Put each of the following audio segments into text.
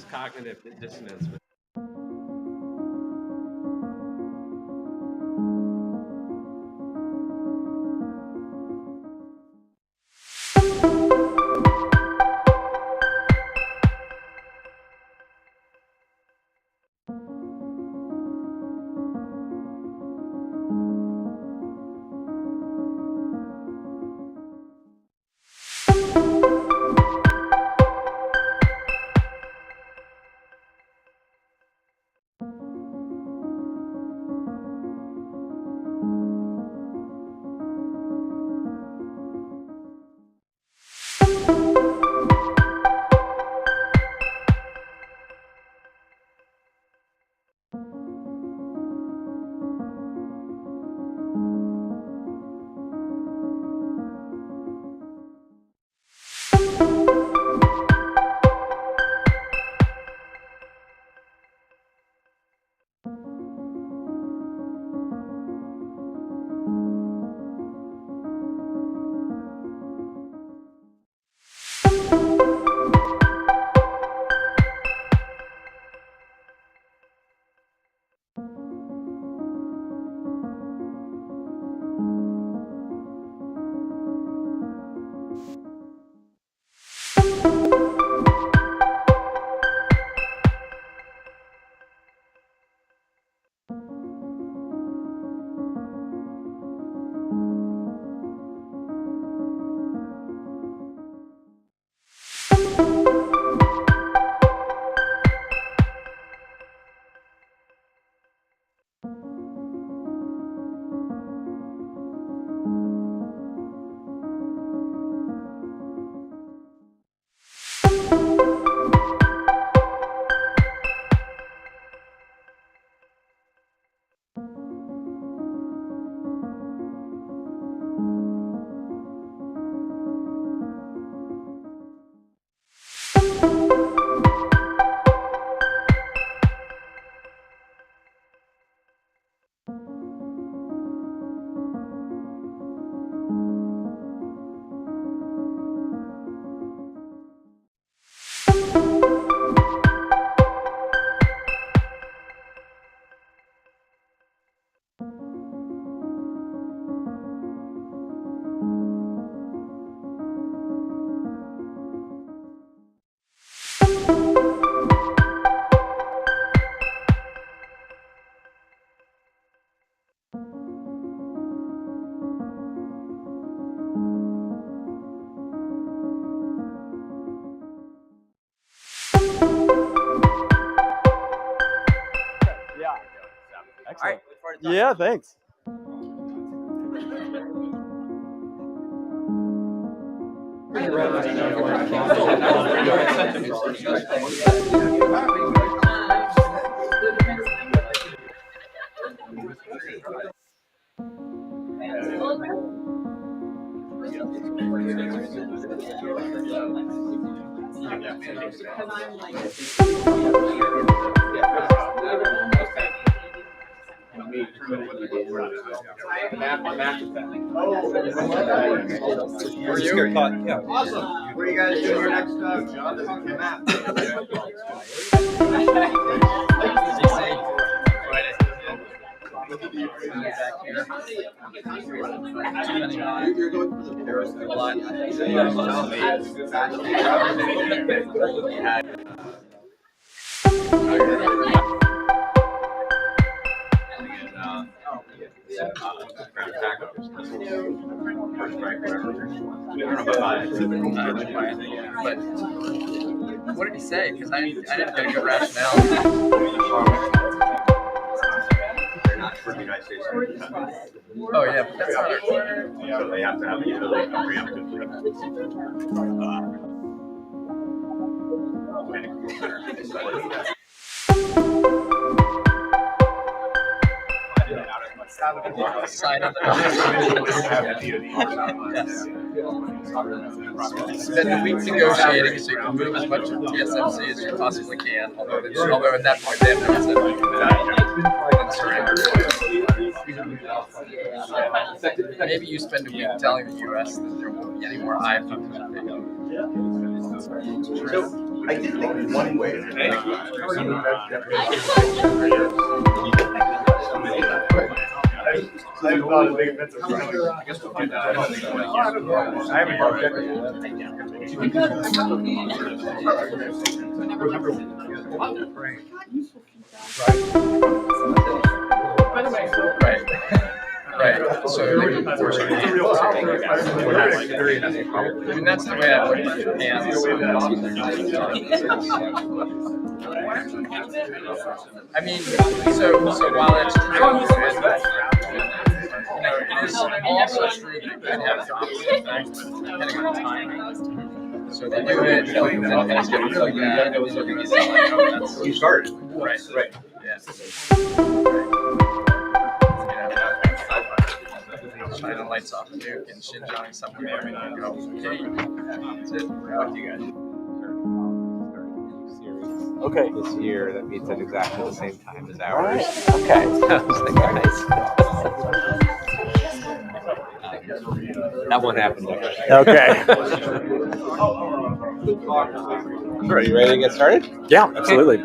Cognitive dissonance. Excellent. Yeah, thanks. Where you caught? Yeah. Awesome. What are you guys doing your next map? You're going for the Paris a lot. But what did he say? Because I didn't get a good rationale. for the United States. Oh yeah, but that's not our team. So they have to have the ability to preemptively Sign up. Spend a week negotiating so you can move as much of TSMC as you possibly can. Although at that point they have no incentive to surrender. Maybe you spend a week telling the U.S. that there won't be any more iPhones. So I did think one way. Right. So they can force you. I mean, that's the way I look at Japan. I mean, so while it's true, it is also true that it could have the opposite effect depending on timing. So they do it, then things get really bad, and then it's like, oh, that's You started. Right. Yeah. China lights off the nuke and Xinjiang somewhere and go, okay, that's it. What do you guys? Okay. This year that meets at exactly the same time as ours. Okay. I was like, nice. That won't happen next year. Okay. Are you ready to get started? Yeah, absolutely.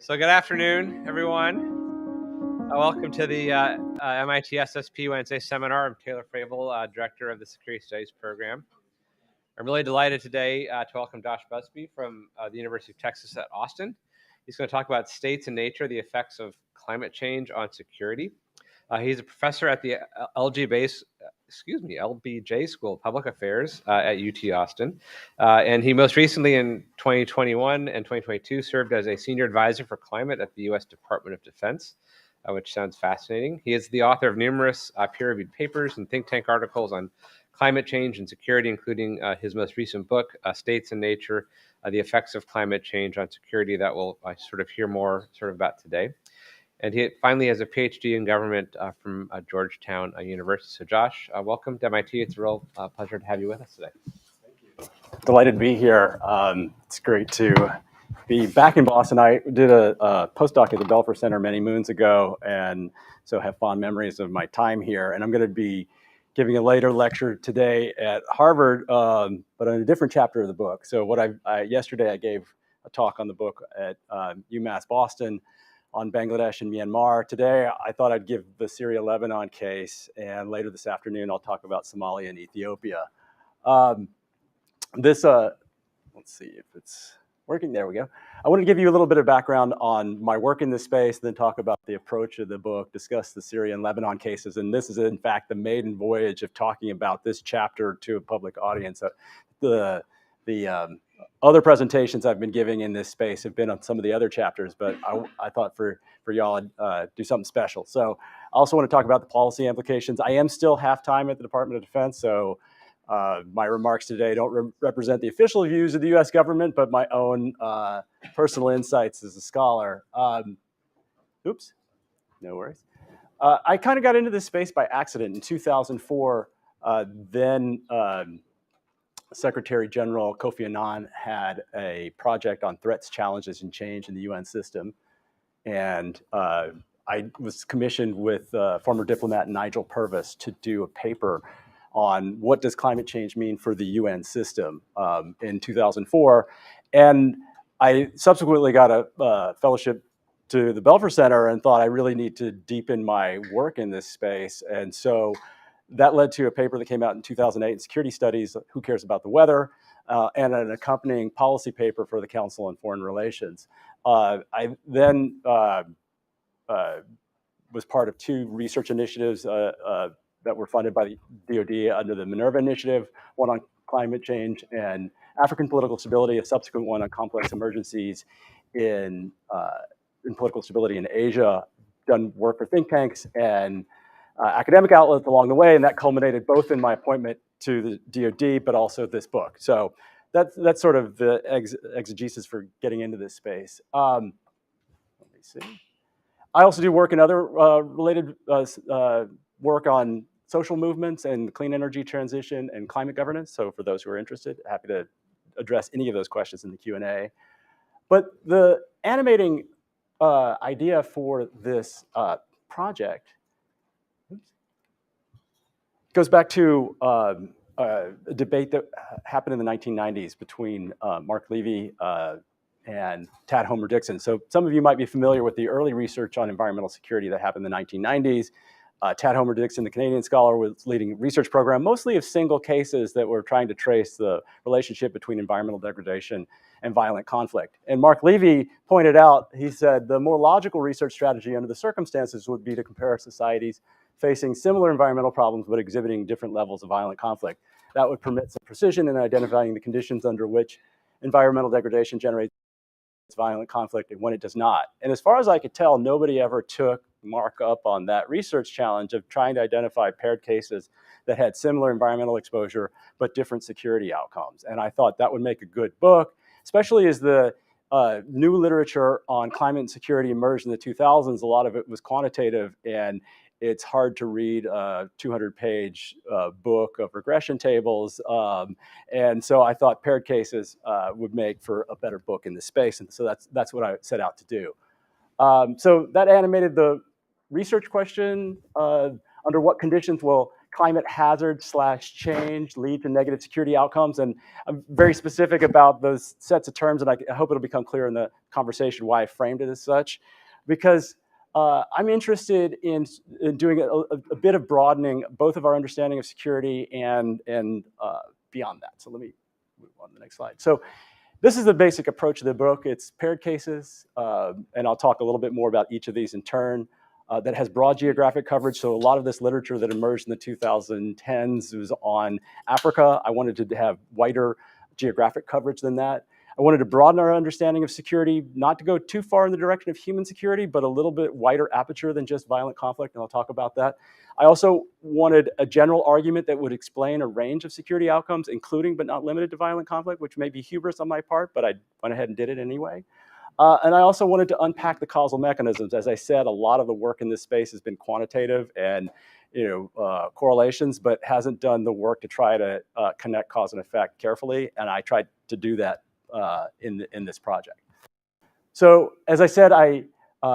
So good afternoon, everyone. Welcome to the MIT SSP Wednesday seminar. I'm Taylor Fravel, Director of the Security Studies Program. I'm really delighted today to welcome Josh Busby from the University of Texas at Austin. He's going to talk about states and nature, the effects of climate change on security. He's a professor at the LBJ School of Public Affairs at UT Austin. And he most recently in 2021 and 2022 served as a senior advisor for climate at the U.S. Department of Defense, which sounds fascinating. He is the author of numerous peer-reviewed papers and think tank articles on climate change and security, including his most recent book, States and Nature, the Effects of Climate Change on Security, that we'll sort of hear more about today. And he finally has a PhD in government from Georgetown University. So Josh, welcome to MIT. It's a real pleasure to have you with us today. Delighted to be here. It's great to be back in Boston. I did a postdoc at the Belfer Center many moons ago, and so have fond memories of my time here. And I'm going to be giving a later lecture today at Harvard, but on a different chapter of the book. So yesterday I gave a talk on the book at UMass Boston on Bangladesh and Myanmar. Today, I thought I'd give the Syria-Lebanon case, and later this afternoon, I'll talk about Somalia and Ethiopia. Let's see if it's working. There we go. I want to give you a little bit of background on my work in this space, then talk about the approach of the book, discuss the Syria and Lebanon cases, and this is, in fact, the maiden voyage of talking about this chapter to a public audience. The other presentations I've been giving in this space have been on some of the other chapters, but I thought for y'all I'd do something special. So I also want to talk about the policy implications. I am still half-time at the Department of Defense, so my remarks today don't represent the official views of the U.S. government, but my own personal insights as a scholar. Oops, no worries. I kind of got into this space by accident. In 2004, then Secretary General Kofi Annan had a project on threats, challenges, and change in the UN system. And I was commissioned with former diplomat Nigel Purvis to do a paper on what does climate change mean for the UN system in 2004. And I subsequently got a fellowship to the Belfer Center and thought I really need to deepen my work in this space. And so that led to a paper that came out in 2008 in Security Studies, Who Cares About the Weather, and an accompanying policy paper for the Council on Foreign Relations. I then was part of two research initiatives that were funded by the DoD under the Minerva Initiative, one on climate change and African political stability, a subsequent one on complex emergencies in political stability in Asia, done work for think tanks and academic outlets along the way, and that culminated both in my appointment to the DoD, but also this book. So that's sort of the exegesis for getting into this space. Let me see. I also do work in other related work on social movements and clean energy transition and climate governance. So for those who are interested, happy to address any of those questions in the Q&A. But the animating idea for this project goes back to a debate that happened in the 1990s between Mark Levy and Tad Homer-Dixon. So some of you might be familiar with the early research on environmental security that happened in the 1990s. Tad Homer-Dixon, the Canadian scholar, was leading a research program, mostly of single cases that were trying to trace the relationship between environmental degradation and violent conflict. And Mark Levy pointed out, he said, the more logical research strategy under the circumstances would be to compare societies facing similar environmental problems but exhibiting different levels of violent conflict. That would permit some precision in identifying the conditions under which environmental degradation generates violent conflict and when it does not. And as far as I could tell, nobody ever took Mark up on that research challenge of trying to identify paired cases that had similar environmental exposure but different security outcomes. And I thought that would make a good book, especially as the new literature on climate and security emerged in the 2000s. A lot of it was quantitative, and it's hard to read a 200-page book of regression tables. And so I thought paired cases would make for a better book in this space. And so that's what I set out to do. So that animated the research question, under what conditions will climate hazard / change lead to negative security outcomes? And I'm very specific about those sets of terms, and I hope it'll become clear in the conversation why I framed it as such, because I'm interested in doing a bit of broadening both of our understanding of security and beyond that. So let me move on to the next slide. So this is the basic approach of the book. It's paired cases, and I'll talk a little bit more about each of these in turn. That has broad geographic coverage. So a lot of this literature that emerged in the 2010s was on Africa. I wanted to have wider geographic coverage than that. I wanted to broaden our understanding of security, not to go too far in the direction of human security, but a little bit wider aperture than just violent conflict, and I'll talk about that. I also wanted a general argument that would explain a range of security outcomes, including but not limited to violent conflict, which may be hubris on my part, but I went ahead and did it anyway. And I also wanted to unpack the causal mechanisms. As I said, a lot of the work in this space has been quantitative and correlations, but hasn't done the work to try to connect cause and effect carefully, and I tried to do that in this project. So as I said, I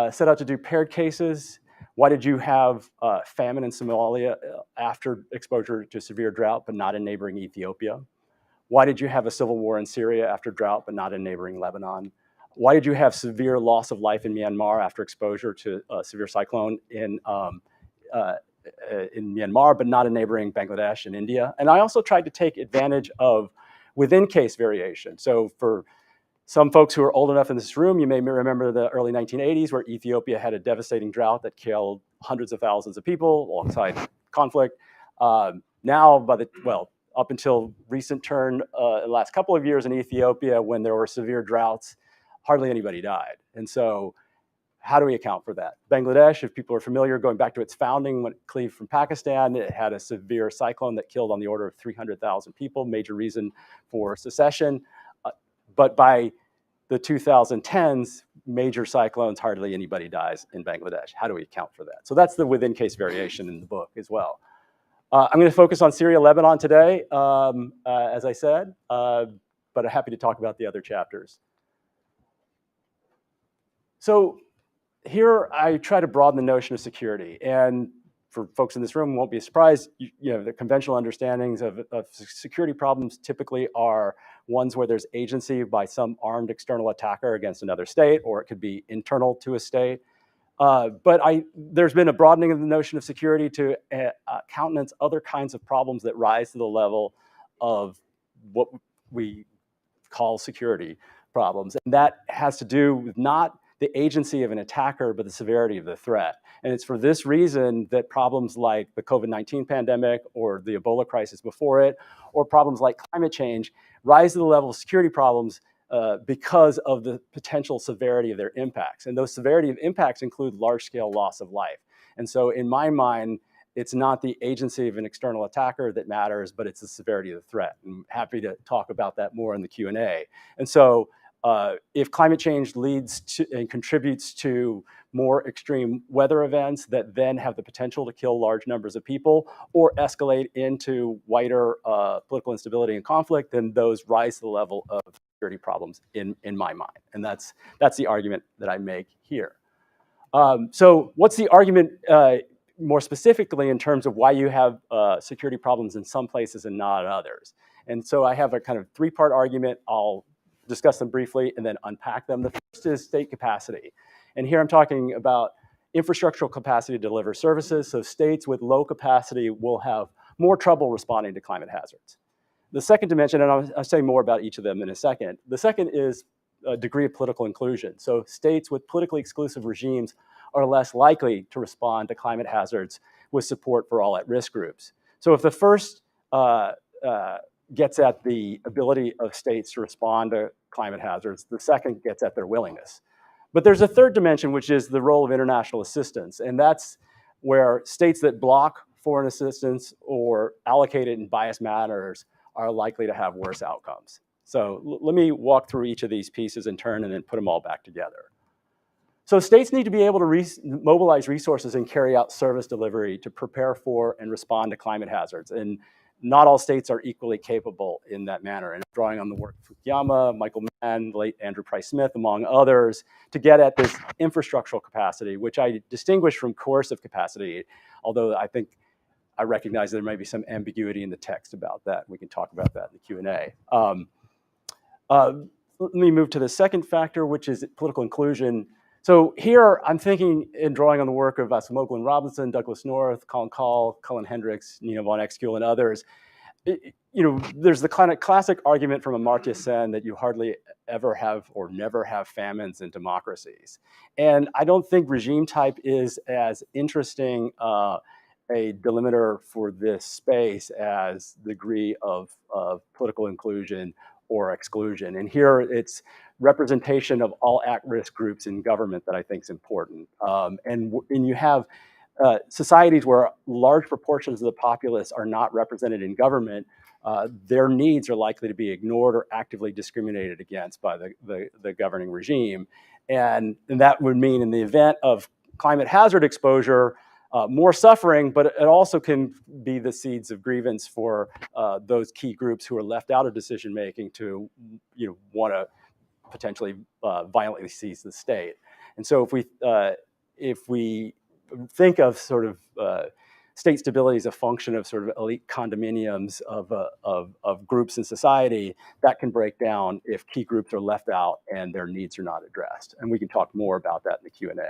set out to do paired cases. Why did you have famine in Somalia after exposure to severe drought, but not in neighboring Ethiopia? Why did you have a civil war in Syria after drought, but not in neighboring Lebanon? Why did you have severe loss of life in Myanmar after exposure to a severe cyclone in Myanmar, but not in neighboring Bangladesh and India? And I also tried to take advantage of within case variation. So for some folks who are old enough in this room, you may remember the early 1980s where Ethiopia had a devastating drought that killed hundreds of thousands of people alongside conflict. Now, up until recent turn, the last couple of years in Ethiopia, when there were severe droughts, hardly anybody died. And so how do we account for that? Bangladesh, if people are familiar, going back to its founding, when it cleaved from Pakistan, it had a severe cyclone that killed on the order of 300,000 people, major reason for secession. But by the 2010s, major cyclones, hardly anybody dies in Bangladesh. How do we account for that? So that's the within case variation in the book as well. I'm going to focus on Syria, Lebanon today, as I said, but I'm happy to talk about the other chapters. So here I try to broaden the notion of security, and for folks in this room won't be surprised, the conventional understandings of security problems typically are ones where there's agency by some armed external attacker against another state, or it could be internal to a state. But there's been a broadening of the notion of security to countenance other kinds of problems that rise to the level of what we call security problems. And that has to do with not the agency of an attacker, but the severity of the threat. And it's for this reason that problems like the COVID-19 pandemic or the Ebola crisis before it, or problems like climate change, rise to the level of security problems because of the potential severity of their impacts. And those severity of impacts include large-scale loss of life. And so in my mind, it's not the agency of an external attacker that matters, but it's the severity of the threat. I'm happy to talk about that more in the Q&A. And so if climate change leads to and contributes to more extreme weather events that then have the potential to kill large numbers of people or escalate into wider political instability and conflict, then those rise to the level of security problems in my mind. And that's the argument that I make here. So what's the argument more specifically in terms of why you have security problems in some places and not others? And so I have a kind of three-part argument. I'll discuss them briefly and then unpack them. The first is state capacity. And here I'm talking about infrastructural capacity to deliver services. So states with low capacity will have more trouble responding to climate hazards. The second dimension, and I'll say more about each of them in a second. The second is a degree of political inclusion. So states with politically exclusive regimes are less likely to respond to climate hazards with support for all at-risk groups. So if the first gets at the ability of states to respond to climate hazards, the second gets at their willingness. But there's a third dimension, which is the role of international assistance. And that's where states that block foreign assistance or allocate it in biased manners are likely to have worse outcomes. So let me walk through each of these pieces in turn and then put them all back together. So states need to be able to mobilize resources and carry out service delivery to prepare for and respond to climate hazards. And not all states are equally capable in that manner. And drawing on the work of Fukuyama, Michael Mann, late Andrew Price Smith, among others, to get at this infrastructural capacity, which I distinguish from coercive capacity, although I recognize there may be some ambiguity in the text about that. We can talk about that in the Q&A. Let me move to the second factor, which is political inclusion. So here I'm thinking and drawing on the work of Acemoglu and Robinson, Douglas North, Colin Call, Cullen Hendricks, Nina von Exkuel, and others. There's the kind of classic argument from Amartya Sen that you hardly ever have or never have famines in democracies. And I don't think regime type is as interesting a delimiter for this space as degree of political inclusion or exclusion. And here it's representation of all at-risk groups in government that I think is important. And you have societies where large proportions of the populace are not represented in government, their needs are likely to be ignored or actively discriminated against by the governing regime. And that would mean in the event of climate hazard exposure, more suffering, but it also can be the seeds of grievance for those key groups who are left out of decision making to want to potentially violently seize the state. And so if we think of sort of state stability as a function of sort of elite condominiums of groups in society, that can break down if key groups are left out and their needs are not addressed. And we can talk more about that in the Q&A.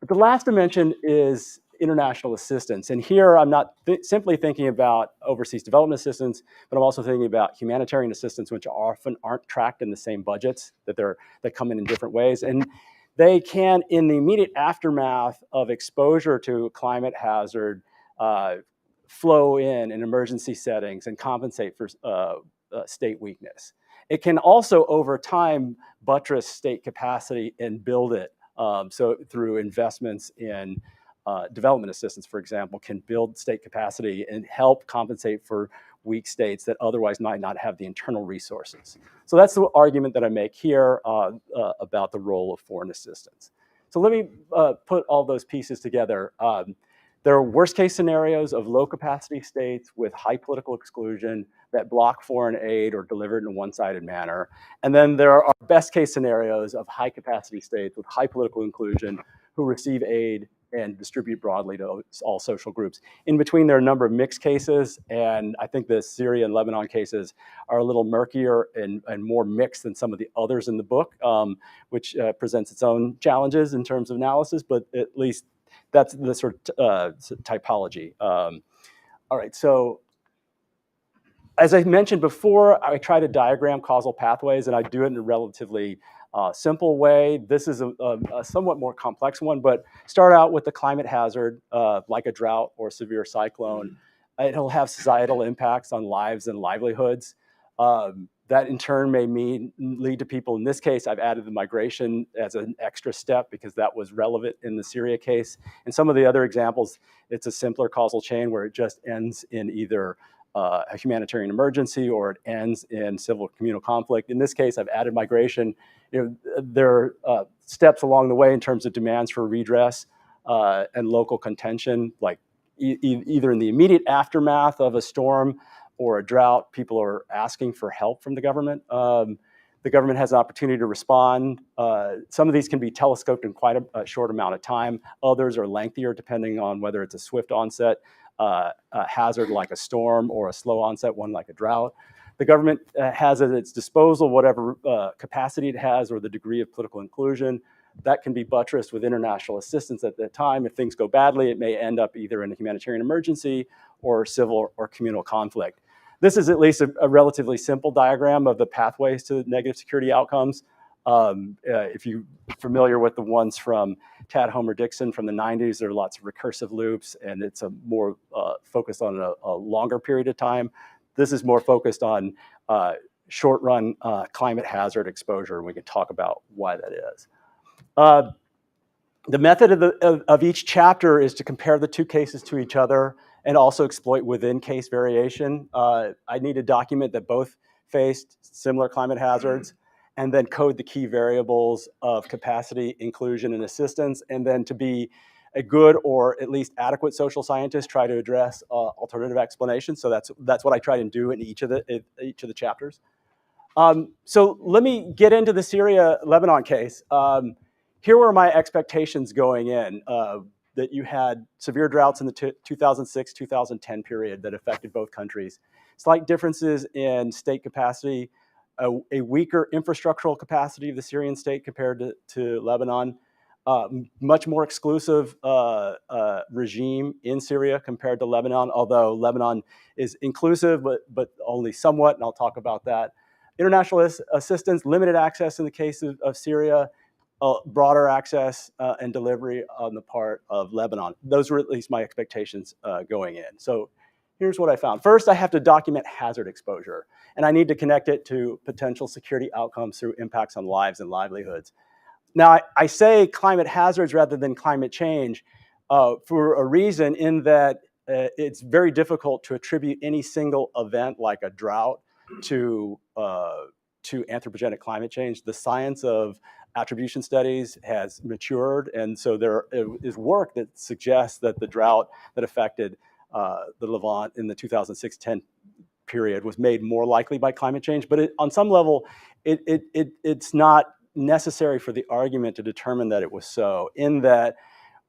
But the last dimension is international assistance. And here I'm not simply thinking about overseas development assistance, but I'm also thinking about humanitarian assistance, which often aren't tracked in the same budgets, that come in different ways. And they can, in the immediate aftermath of exposure to a climate hazard, flow in emergency settings and compensate for state weakness. It can also, over time, buttress state capacity and build it. So through investments in development assistance, for example, can build state capacity and help compensate for weak states that otherwise might not have the internal resources. So that's the argument that I make here about the role of foreign assistance. So let me put all those pieces together. There are worst case scenarios of low capacity states with high political exclusion that block foreign aid or deliver it in a one-sided manner. And then there are best case scenarios of high capacity states with high political inclusion who receive aid and distribute broadly to all social groups. In between, there are a number of mixed cases, and I think the Syria and Lebanon cases are a little murkier and more mixed than some of the others in the book, which presents its own challenges in terms of analysis, but at least that's the sort of typology. All right, so As I mentioned before, I try to diagram causal pathways, and I do it in a relatively simple way. This is a somewhat more complex one, but start out with the climate hazard, like a drought or severe cyclone. It'll have societal impacts on lives and livelihoods. That in turn may lead to people. In this case, I've added the migration as an extra step because that was relevant in the Syria case. And some of the other examples, it's a simpler causal chain where it just ends in either a humanitarian emergency or it ends in civil communal conflict. In this case, I've added migration. There are steps along the way in terms of demands for redress and local contention, like either in the immediate aftermath of a storm or a drought, people are asking for help from the government. The government has an opportunity to respond. Some of these can be telescoped in quite a short amount of time. Others are lengthier, depending on whether it's a swift onset hazard like a storm or a slow onset one like a drought. The government has at its disposal whatever capacity it has or the degree of political inclusion. That can be buttressed with international assistance at that time. If things go badly, it may end up either in a humanitarian emergency or civil or communal conflict. This is at least a relatively simple diagram of the pathways to negative security outcomes. If you're familiar with the ones from Tad Homer Dixon from the 90s, there are lots of recursive loops, and it's a more focused on a longer period of time. This is more focused on short-run climate hazard exposure, and we can talk about why that is. The method of each chapter is to compare the two cases to each other and also exploit within case variation. I need to document that both faced similar climate hazards and then code the key variables of capacity, inclusion, and assistance, and then to be a good or at least adequate social scientist, try to address alternative explanations. So that's what I try to do in each of the chapters. So let me get into the Syria-Lebanon case. Here were my expectations going in, that you had severe droughts in the 2006-2010 period that affected both countries. Slight differences in state capacity, a weaker infrastructural capacity of the Syrian state compared to Lebanon, much more exclusive regime in Syria compared to Lebanon, although Lebanon is inclusive, but only somewhat, and I'll talk about that. International assistance, limited access in the case of Syria, broader access and delivery on the part of Lebanon. Those were at least my expectations going in. So here's what I found. First, I have to document hazard exposure, and I need to connect it to potential security outcomes through impacts on lives and livelihoods. Now, I say climate hazards rather than climate change for a reason, in that it's very difficult to attribute any single event like a drought to anthropogenic climate change. The science of attribution studies has matured, and so there is work that suggests that the drought that affected the Levant in the 2006-10 period was made more likely by climate change. But on some level, it's not necessary for the argument to determine that it was so, in that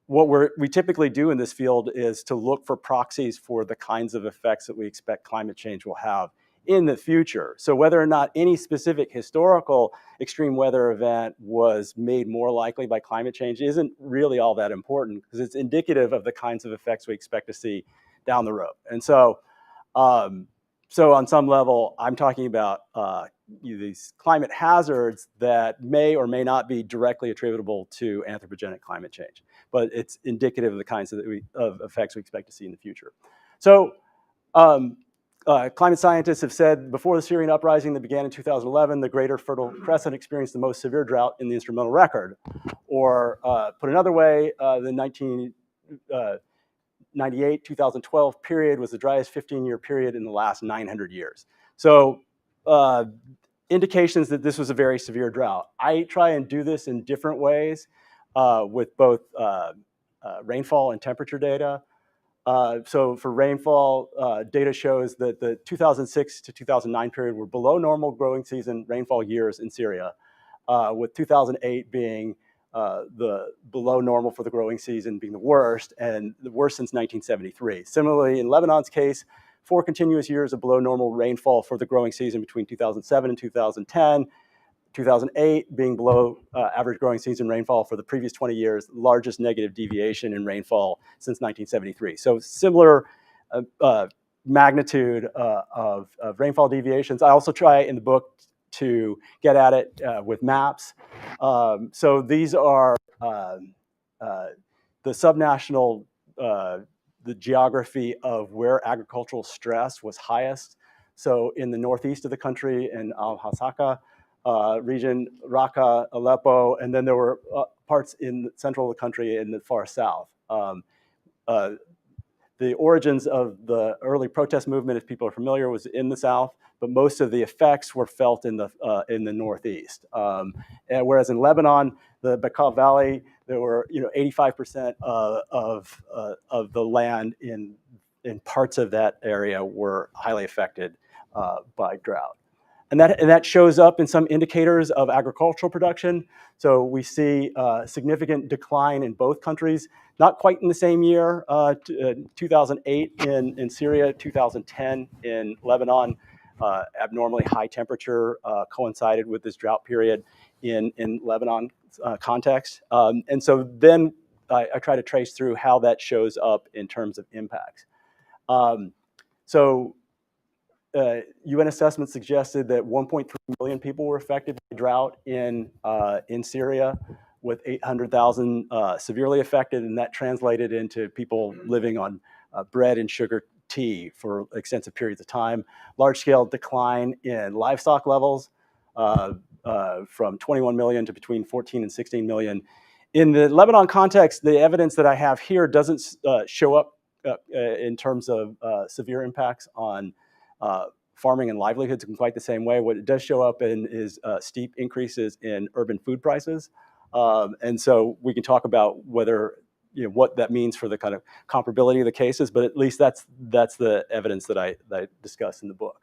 what we typically do in this field is to look for proxies for the kinds of effects that we expect climate change will have in the future. So whether or not any specific historical extreme weather event was made more likely by climate change isn't really all that important, because it's indicative of the kinds of effects we expect to see down the road. And so, so on some level, I'm talking about these climate hazards that may or may not be directly attributable to anthropogenic climate change, but it's indicative of the kinds of effects we expect to see in the future. So climate scientists have said before the Syrian uprising that began in 2011, the Greater Fertile Crescent experienced the most severe drought in the instrumental record. Or put another way, the 1998-2012 period was the driest 15-year period in the last 900 years. So indications that this was a very severe drought. I try and do this in different ways with both rainfall and temperature data. So for rainfall, data shows that the 2006 to 2009 period were below normal growing season rainfall years in Syria, with 2008 being the below normal for the growing season being the worst, and the worst since 1973. Similarly, in Lebanon's case, 4 continuous years of below normal rainfall for the growing season between 2007 and 2010, 2008 being below average growing season rainfall for the previous 20 years, largest negative deviation in rainfall since 1973. So similar magnitude of rainfall deviations. I also try in the book to get at it with maps. So these are the subnational, the geography of where agricultural stress was highest. So in the northeast of the country, in Al-Hasaka region, Raqqa, Aleppo, and then there were parts in the central of the country in the far south. The origins of the early protest movement, if people are familiar, was in the South, but most of the effects were felt in the Northeast. And whereas in Lebanon, the Bekaa Valley, there were 85% of the land in parts of that area were highly affected by drought. And that shows up in some indicators of agricultural production. So we see a significant decline in both countries, not quite in the same year, 2008 in Syria, 2010 in Lebanon. Abnormally high temperature coincided with this drought period in Lebanon context. And so then I try to trace through how that shows up in terms of impacts. UN assessment suggested that 1.3 million people were affected by drought in Syria, with 800,000 severely affected, and that translated into people living on bread and sugar tea for extensive periods of time. Large-scale decline in livestock levels from 21 million to between 14 and 16 million. In the Lebanon context, the evidence that I have here doesn't show up in terms of severe impacts on farming and livelihoods in quite the same way. What it does show up in is steep increases in urban food prices. And so we can talk about whether, what that means for the kind of comparability of the cases, but at least that's the evidence that I discuss in the book.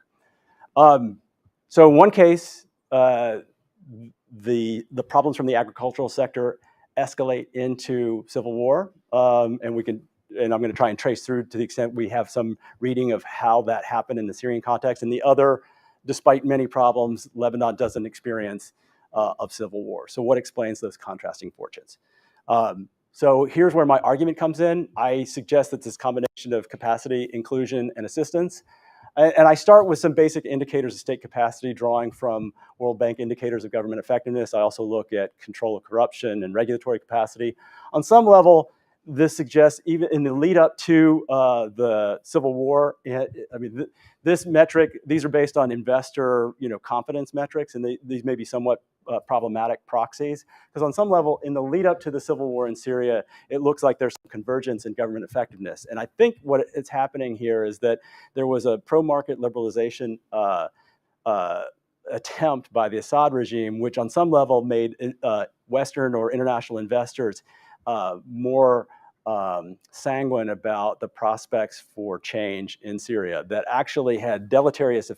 So in one case, the problems from the agricultural sector escalate into civil war, and I'm going to try and trace through to the extent we have some reading of how that happened in the Syrian context. And the other, despite many problems, Lebanon doesn't experience of civil war. So what explains those contrasting fortunes? So here's where my argument comes in. I suggest that this combination of capacity, inclusion, and assistance. And I start with some basic indicators of state capacity, drawing from World Bank indicators of government effectiveness. I also look at control of corruption and regulatory capacity. On some level, this suggests, even in the lead up to the Civil War, this metric, these are based on investor confidence metrics, and these may be somewhat problematic proxies, because on some level, in the lead up to the Civil War in Syria, it looks like there's some convergence in government effectiveness. And I think what is happening here is that there was a pro-market liberalization attempt by the Assad regime, which on some level made Western or international investors more sanguine about the prospects for change in Syria, that actually had deleterious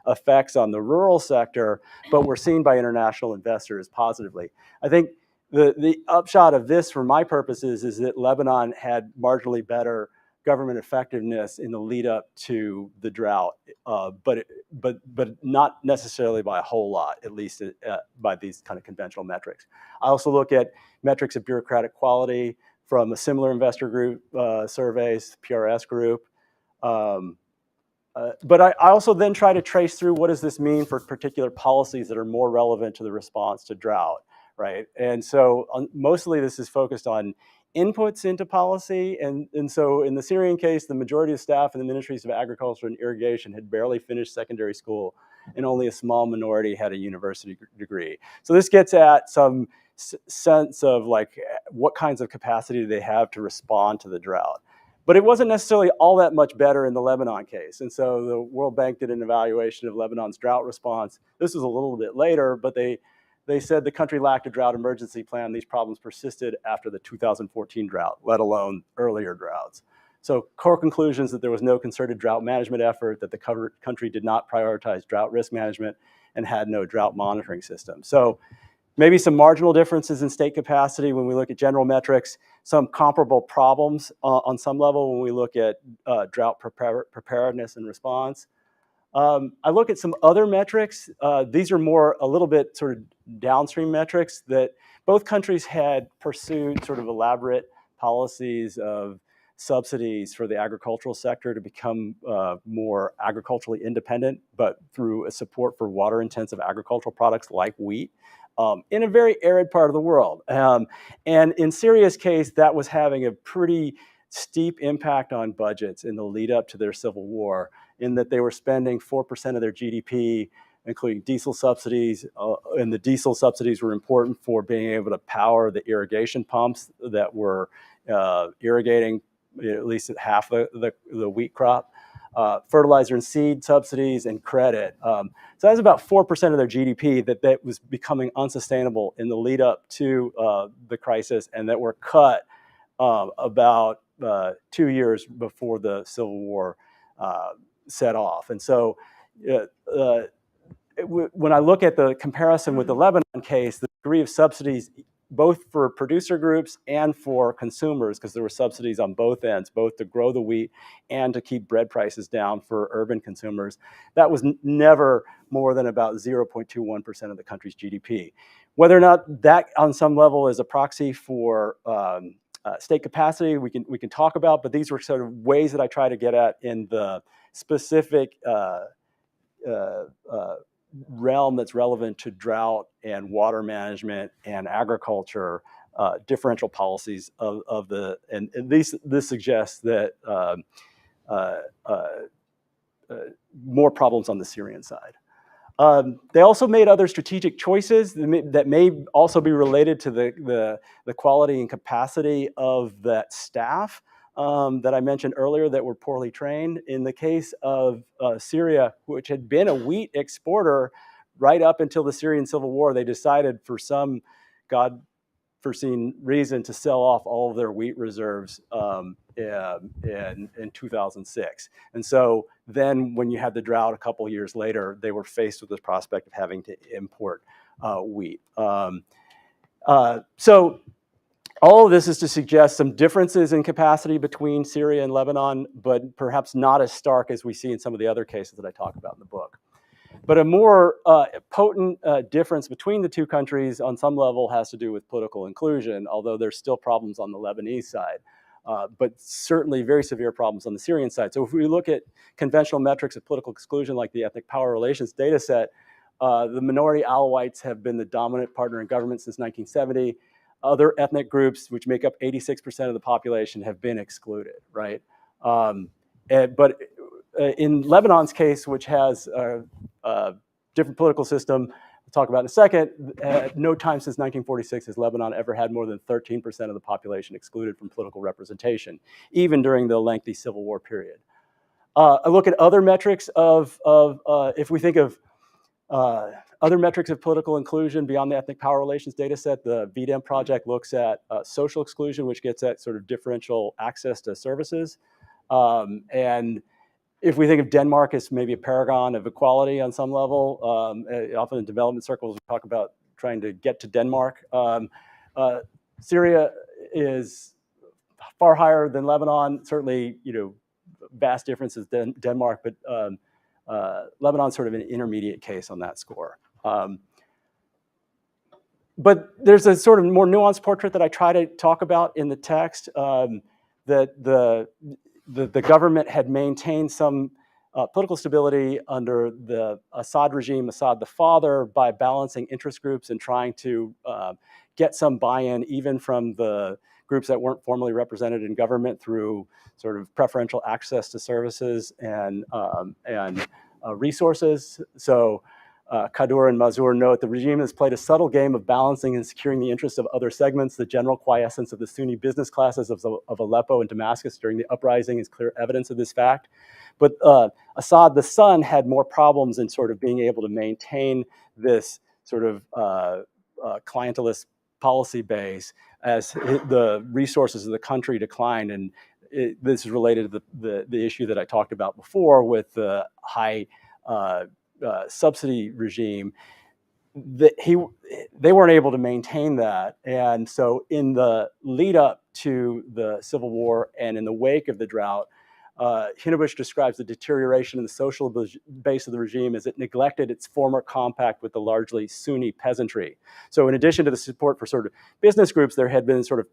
effects on the rural sector, but were seen by international investors positively. I think the upshot of this, for my purposes, is that Lebanon had marginally better government effectiveness in the lead up to the drought, but not necessarily by a whole lot, at least by these kind of conventional metrics. I also look at metrics of bureaucratic quality from a similar investor group surveys, PRS group. But I also then try to trace through what does this mean for particular policies that are more relevant to the response to drought, right? And so mostly this is focused on inputs into policy. And so in the Syrian case, the majority of staff in the ministries of agriculture and irrigation had barely finished secondary school, and only a small minority had a university degree. So this gets at some sense of like what kinds of capacity do they have to respond to the drought. But it wasn't necessarily all that much better in the Lebanon case. And so the World Bank did an evaluation of Lebanon's drought response. This was a little bit later, but they said the country lacked a drought emergency plan. These problems persisted after the 2014 drought, let alone earlier droughts. So core conclusions that there was no concerted drought management effort, that the country did not prioritize drought risk management, and had no drought monitoring system. So maybe some marginal differences in state capacity when we look at general metrics, some comparable problems on some level when we look at drought preparedness and response. I look at some other metrics. These are more a little bit sort of downstream metrics that both countries had pursued sort of elaborate policies of subsidies for the agricultural sector to become more agriculturally independent, but through a support for water-intensive agricultural products like wheat in a very arid part of the world. And in Syria's case, that was having a pretty steep impact on budgets in the lead up to their civil war, in that they were spending 4% of their GDP, including diesel subsidies, and the diesel subsidies were important for being able to power the irrigation pumps that were irrigating at least half the wheat crop, fertilizer and seed subsidies, and credit. So that's about 4% of their GDP that was becoming unsustainable in the lead up to the crisis, and that were cut about 2 years before the Civil War set off. And so when I look at the comparison with the Lebanon case, the degree of subsidies, both for producer groups and for consumers, because there were subsidies on both ends, both to grow the wheat and to keep bread prices down for urban consumers, that was never more than about 0.21% of the country's GDP. Whether or not that on some level is a proxy for state capacity, we can talk about, but these were sort of ways that I try to get at in the specific realm that's relevant to drought and water management and agriculture, differential policies of the, and this suggests that more problems on the Syrian side. They also made other strategic choices that may also be related to the quality and capacity of that staff that I mentioned earlier that were poorly trained. In the case of Syria, which had been a wheat exporter right up until the Syrian civil war, they decided for some God-foreseen reason to sell off all of their wheat reserves in 2006. And so then when you had the drought a couple of years later, they were faced with the prospect of having to import wheat. So all of this is to suggest some differences in capacity between Syria and Lebanon, but perhaps not as stark as we see in some of the other cases that I talk about in the book. But a more potent difference between the two countries on some level has to do with political inclusion, although there's still problems on the Lebanese side, but certainly very severe problems on the Syrian side. So if we look at conventional metrics of political exclusion, like the ethnic power relations data set, the minority Alawites have been the dominant partner in government since 1970. Other ethnic groups, which make up 86% of the population, have been excluded, right? But in Lebanon's case, which has a different political system, we'll talk about in a second, no time since 1946 has Lebanon ever had more than 13% of the population excluded from political representation, even during the lengthy civil war period. I look at other metrics if we think of other metrics of political inclusion beyond the ethnic power relations data set, the VDEM project looks at social exclusion, which gets at sort of differential access to services. And if we think of Denmark as maybe a paragon of equality on some level, often in development circles, we talk about trying to get to Denmark. Syria is far higher than Lebanon, certainly, vast differences than Denmark, but Lebanon's sort of an intermediate case on that score. But there's a sort of more nuanced portrait that I try to talk about in the text, that the government had maintained some political stability under the Assad regime, Assad the father, by balancing interest groups and trying to get some buy-in even from the groups that weren't formally represented in government through sort of preferential access to services and resources. So Kadur and Mazur note, the regime has played a subtle game of balancing and securing the interests of other segments. The general quiescence of the Sunni business classes of Aleppo and Damascus during the uprising is clear evidence of this fact. But Assad, the son, had more problems in sort of being able to maintain this sort of clientelist policy base as the resources of the country declined. And this is related to the issue that I talked about before with the high subsidy regime. They weren't able to maintain that. And so in the lead up to the Civil War and in the wake of the drought, Hinnebusch describes the deterioration in the social base of the regime as it neglected its former compact with the largely Sunni peasantry. So in addition to the support for sort of business groups, there had been sort of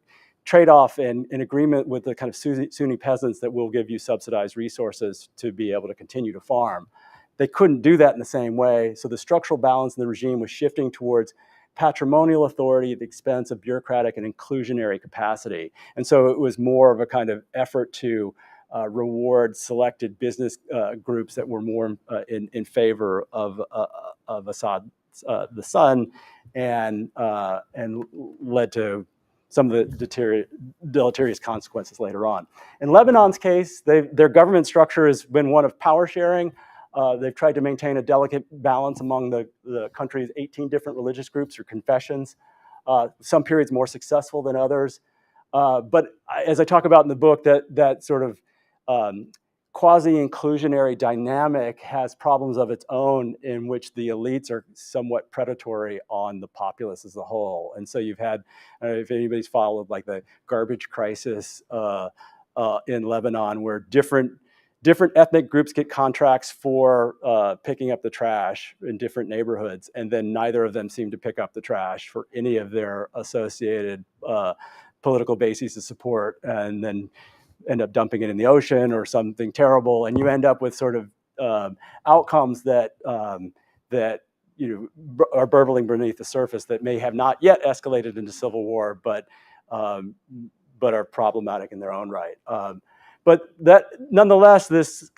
trade-off and in agreement with the kind of Sunni peasants that will give you subsidized resources to be able to continue to farm. They couldn't do that in the same way, so the structural balance in the regime was shifting towards patrimonial authority at the expense of bureaucratic and inclusionary capacity. And so it was more of a kind of effort to reward selected business groups that were more in favor of Assad, the son, and led to some of the deleterious consequences later on. In Lebanon's case, their government structure has been one of power sharing. They've tried to maintain a delicate balance among the country's 18 different religious groups or confessions. Some periods more successful than others. But as I talk about in the book, that sort of quasi-inclusionary dynamic has problems of its own in which the elites are somewhat predatory on the populace as a whole. And so you've had, I don't know if anybody's followed like the garbage crisis in Lebanon, where different ethnic groups get contracts for picking up the trash in different neighborhoods, and then neither of them seem to pick up the trash for any of their associated political bases of support, and then end up dumping it in the ocean or something terrible, and you end up with sort of outcomes that that are burbling beneath the surface that may have not yet escalated into civil war, but are problematic in their own right. But that, nonetheless, this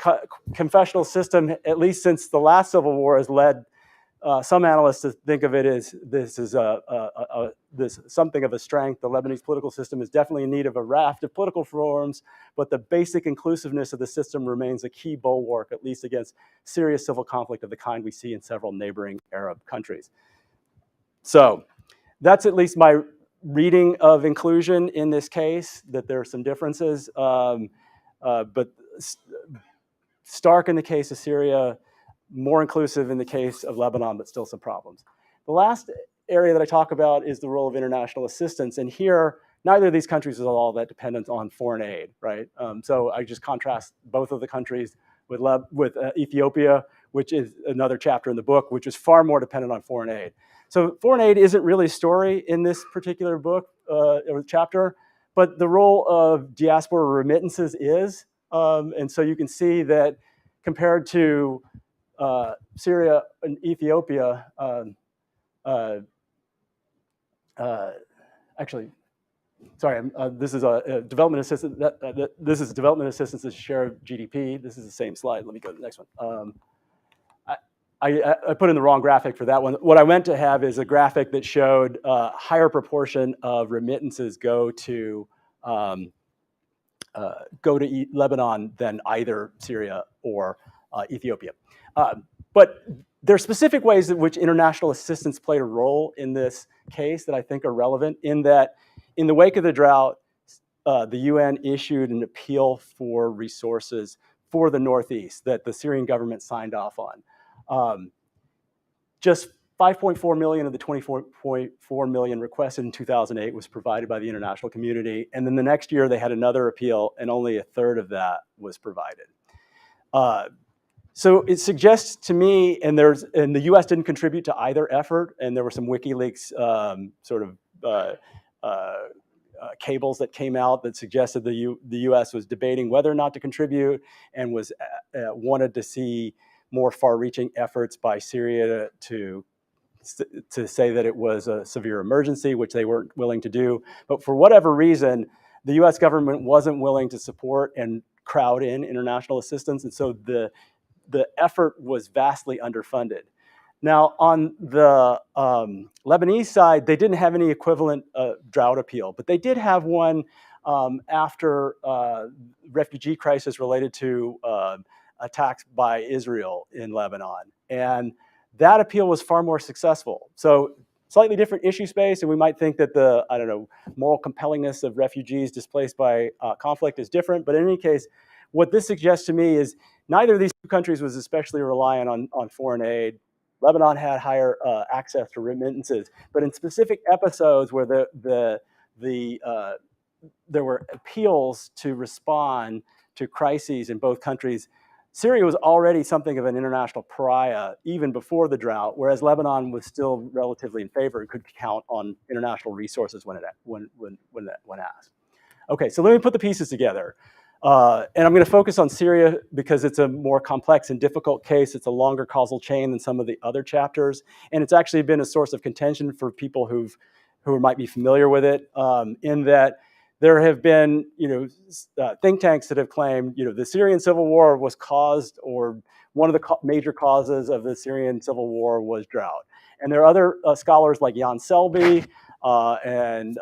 confessional system, at least since the last civil war, has led some analysts to think of it as this something of a strength. The Lebanese political system is definitely in need of a raft of political reforms, but the basic inclusiveness of the system remains a key bulwark, at least against serious civil conflict of the kind we see in several neighboring Arab countries. So that's at least my reading of inclusion in this case, that there are some differences, but stark in the case of Syria, more inclusive in the case of Lebanon, but still some problems. The last area that I talk about is the role of international assistance. And here, neither of these countries is all that dependent on foreign aid, right? So I just contrast both of the countries with Ethiopia, which is another chapter in the book, which is far more dependent on foreign aid. So foreign aid isn't really a story in this particular book or chapter, but the role of diaspora remittances is. And so you can see that compared to Syria and Ethiopia, actually, sorry, this is a development assistance. This is development assistance as a share of GDP. This is the same slide. Let me go to the next one. I put in the wrong graphic for that one. What I meant to have is a graphic that showed a higher proportion of remittances go to Lebanon than either Syria or Ethiopia. But there are specific ways in which international assistance played a role in this case that I think are relevant, in that in the wake of the drought, the UN issued an appeal for resources for the Northeast that the Syrian government signed off on. Just 5.4 million of the 24.4 million requested in 2008 was provided by the international community. And then the next year they had another appeal and only a third of that was provided. So it suggests to me, and the U.S. didn't contribute to either effort, and there were some WikiLeaks cables that came out that suggested the U.S. was debating whether or not to contribute, and was wanted to see more far-reaching efforts by Syria to say that it was a severe emergency, which they weren't willing to do. But for whatever reason, the U.S. government wasn't willing to support and crowd in international assistance, and so the effort was vastly underfunded. Now, on the Lebanese side, they didn't have any equivalent drought appeal, but they did have one after refugee crisis related to attacks by Israel in Lebanon. And that appeal was far more successful. So slightly different issue space, and we might think that the, moral compellingness of refugees displaced by conflict is different, but in any case, what this suggests to me is neither of these two countries was especially reliant on foreign aid. Lebanon had higher access to remittances, but in specific episodes where there were appeals to respond to crises in both countries, Syria was already something of an international pariah even before the drought, whereas Lebanon was still relatively in favor and could count on international resources when asked. Okay, so let me put the pieces together. And I'm going to focus on Syria because it's a more complex and difficult case. It's a longer causal chain than some of the other chapters. And it's actually been a source of contention for people who might be familiar with it, in that there have been think tanks that have claimed the Syrian civil war was caused, or one of the major causes of the Syrian civil war was drought. And there are other scholars like Jan Selby and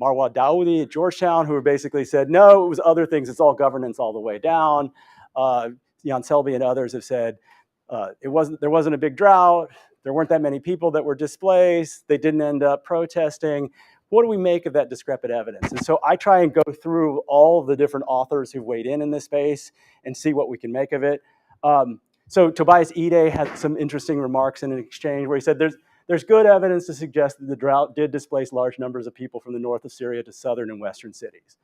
Marwa Daoudi at Georgetown, who basically said, no, it was other things. It's all governance all the way down. Jan Selby and others have said there wasn't a big drought. There weren't that many people that were displaced. They didn't end up protesting. What do we make of that discrepant evidence? And so I try and go through all of the different authors who weighed in this space and see what we can make of it. So Tobias Ide had some interesting remarks in an exchange where he said there's good evidence to suggest that the drought did displace large numbers of people from the north of Syria to southern and western cities.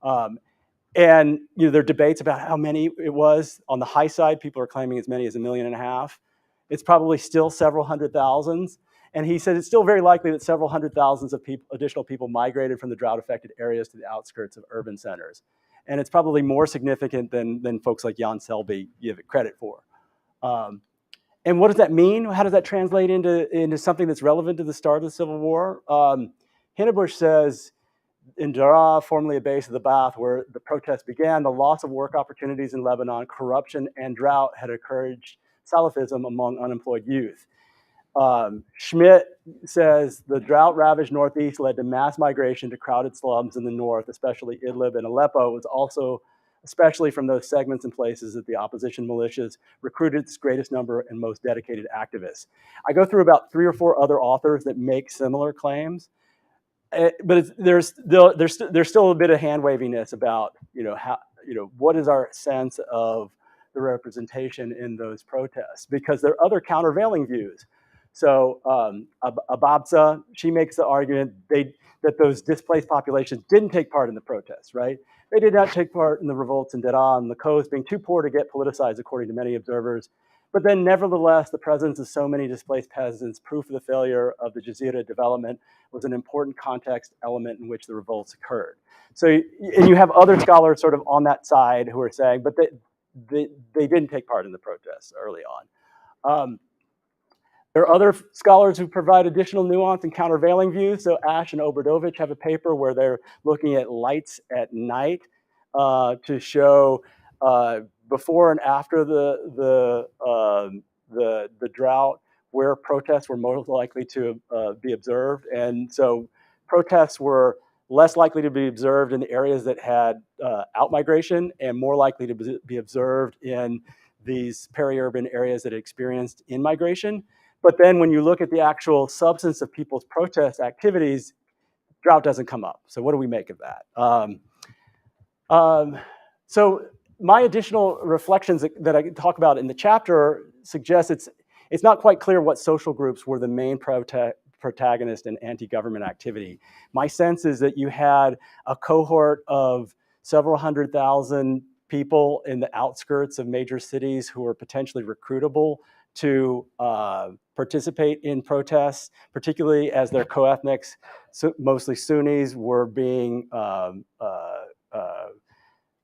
And there are debates about how many it was. On the high side, people are claiming as many as 1.5 million. It's probably still several hundred thousands. And he said it's still very likely that several hundred thousands of additional people migrated from the drought-affected areas to the outskirts of urban centers. And it's probably more significant than folks like Jan Selby give it credit for. And what does that mean? How does that translate into something that's relevant to the start of the Civil War? Hinnebusch says, in Daraa, formerly a base of the Ba'ath, where the protests began, the loss of work opportunities in Lebanon, corruption, and drought had encouraged Salafism among unemployed youth. Schmidt says the drought-ravaged Northeast led to mass migration to crowded slums in the North, especially Idlib and Aleppo. It was also especially from those segments and places that the opposition militias recruited its greatest number and most dedicated activists. I go through about 3 or 4 other authors that make similar claims, but there's still a bit of hand-waviness about what is our sense of the representation in those protests, because there are other countervailing views. So Ababsa, she makes the argument that those displaced populations didn't take part in the protests, right? They did not take part in the revolts in Daraa and the coast, being too poor to get politicized, according to many observers. But then, nevertheless, the presence of so many displaced peasants, proof of the failure of the Jazeera development, was an important context element in which the revolts occurred. So, and you have other scholars sort of on that side who are saying, but they didn't take part in the protests early on. There are other scholars who provide additional nuance and countervailing views. So Ash and Obradovich have a paper where they're looking at lights at night to show before and after the drought where protests were most likely to be observed. And so protests were less likely to be observed in the areas that had outmigration and more likely to be observed in these peri-urban areas that experienced in-migration. But then when you look at the actual substance of people's protest activities, drought doesn't come up. So what do we make of that? So my additional reflections that I talk about in the chapter suggest it's not quite clear what social groups were the main protagonist in anti-government activity. My sense is that you had a cohort of several 100,000 people in the outskirts of major cities who were potentially recruitable to participate in protests, particularly as their co-ethnics, mostly Sunnis, were being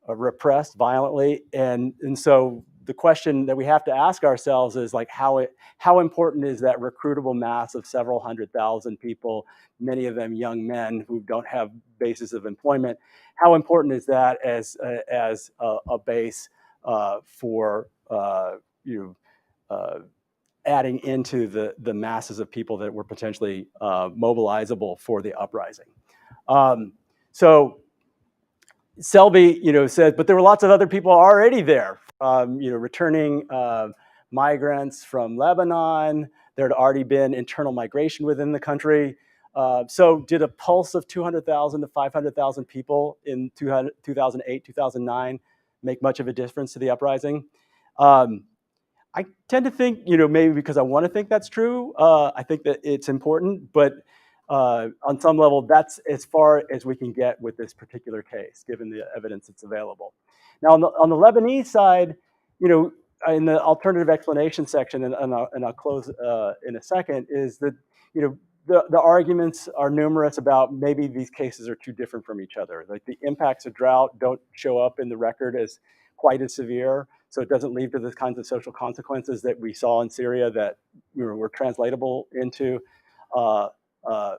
repressed violently. And so the question that we have to ask ourselves is like how important is that recruitable mass of several 100,000 people, many of them young men who don't have basis of employment? How important is that as a base for adding into the masses of people that were potentially mobilizable for the uprising? So Selby, said, but there were lots of other people already there, returning migrants from Lebanon. There had already been internal migration within the country. So did a pulse of 200,000 to 500,000 people in 2008, 2009 make much of a difference to the uprising? I tend to think, maybe because I want to think that's true, I think that it's important, but on some level, that's as far as we can get with this particular case, given the evidence that's available. Now, on the Lebanese side, in the alternative explanation section, and I'll close in a second, is that the arguments are numerous about maybe these cases are too different from each other. Like the impacts of drought don't show up in the record as quite as severe, so it doesn't lead to the kinds of social consequences that we saw in Syria that were translatable into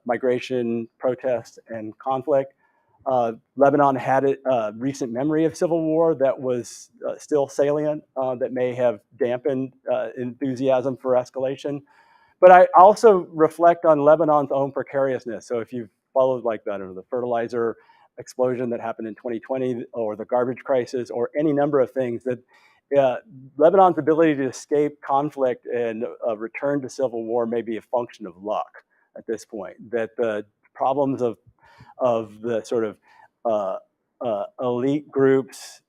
migration, protest, and conflict. Lebanon had a recent memory of civil war that was still salient, that may have dampened enthusiasm for escalation. But I also reflect on Lebanon's own precariousness. So if you've followed like that, or the fertilizer explosion that happened in 2020, or the garbage crisis, or any number of things, that Lebanon's ability to escape conflict and return to civil war may be a function of luck at this point. That the problems of the sort of elite groups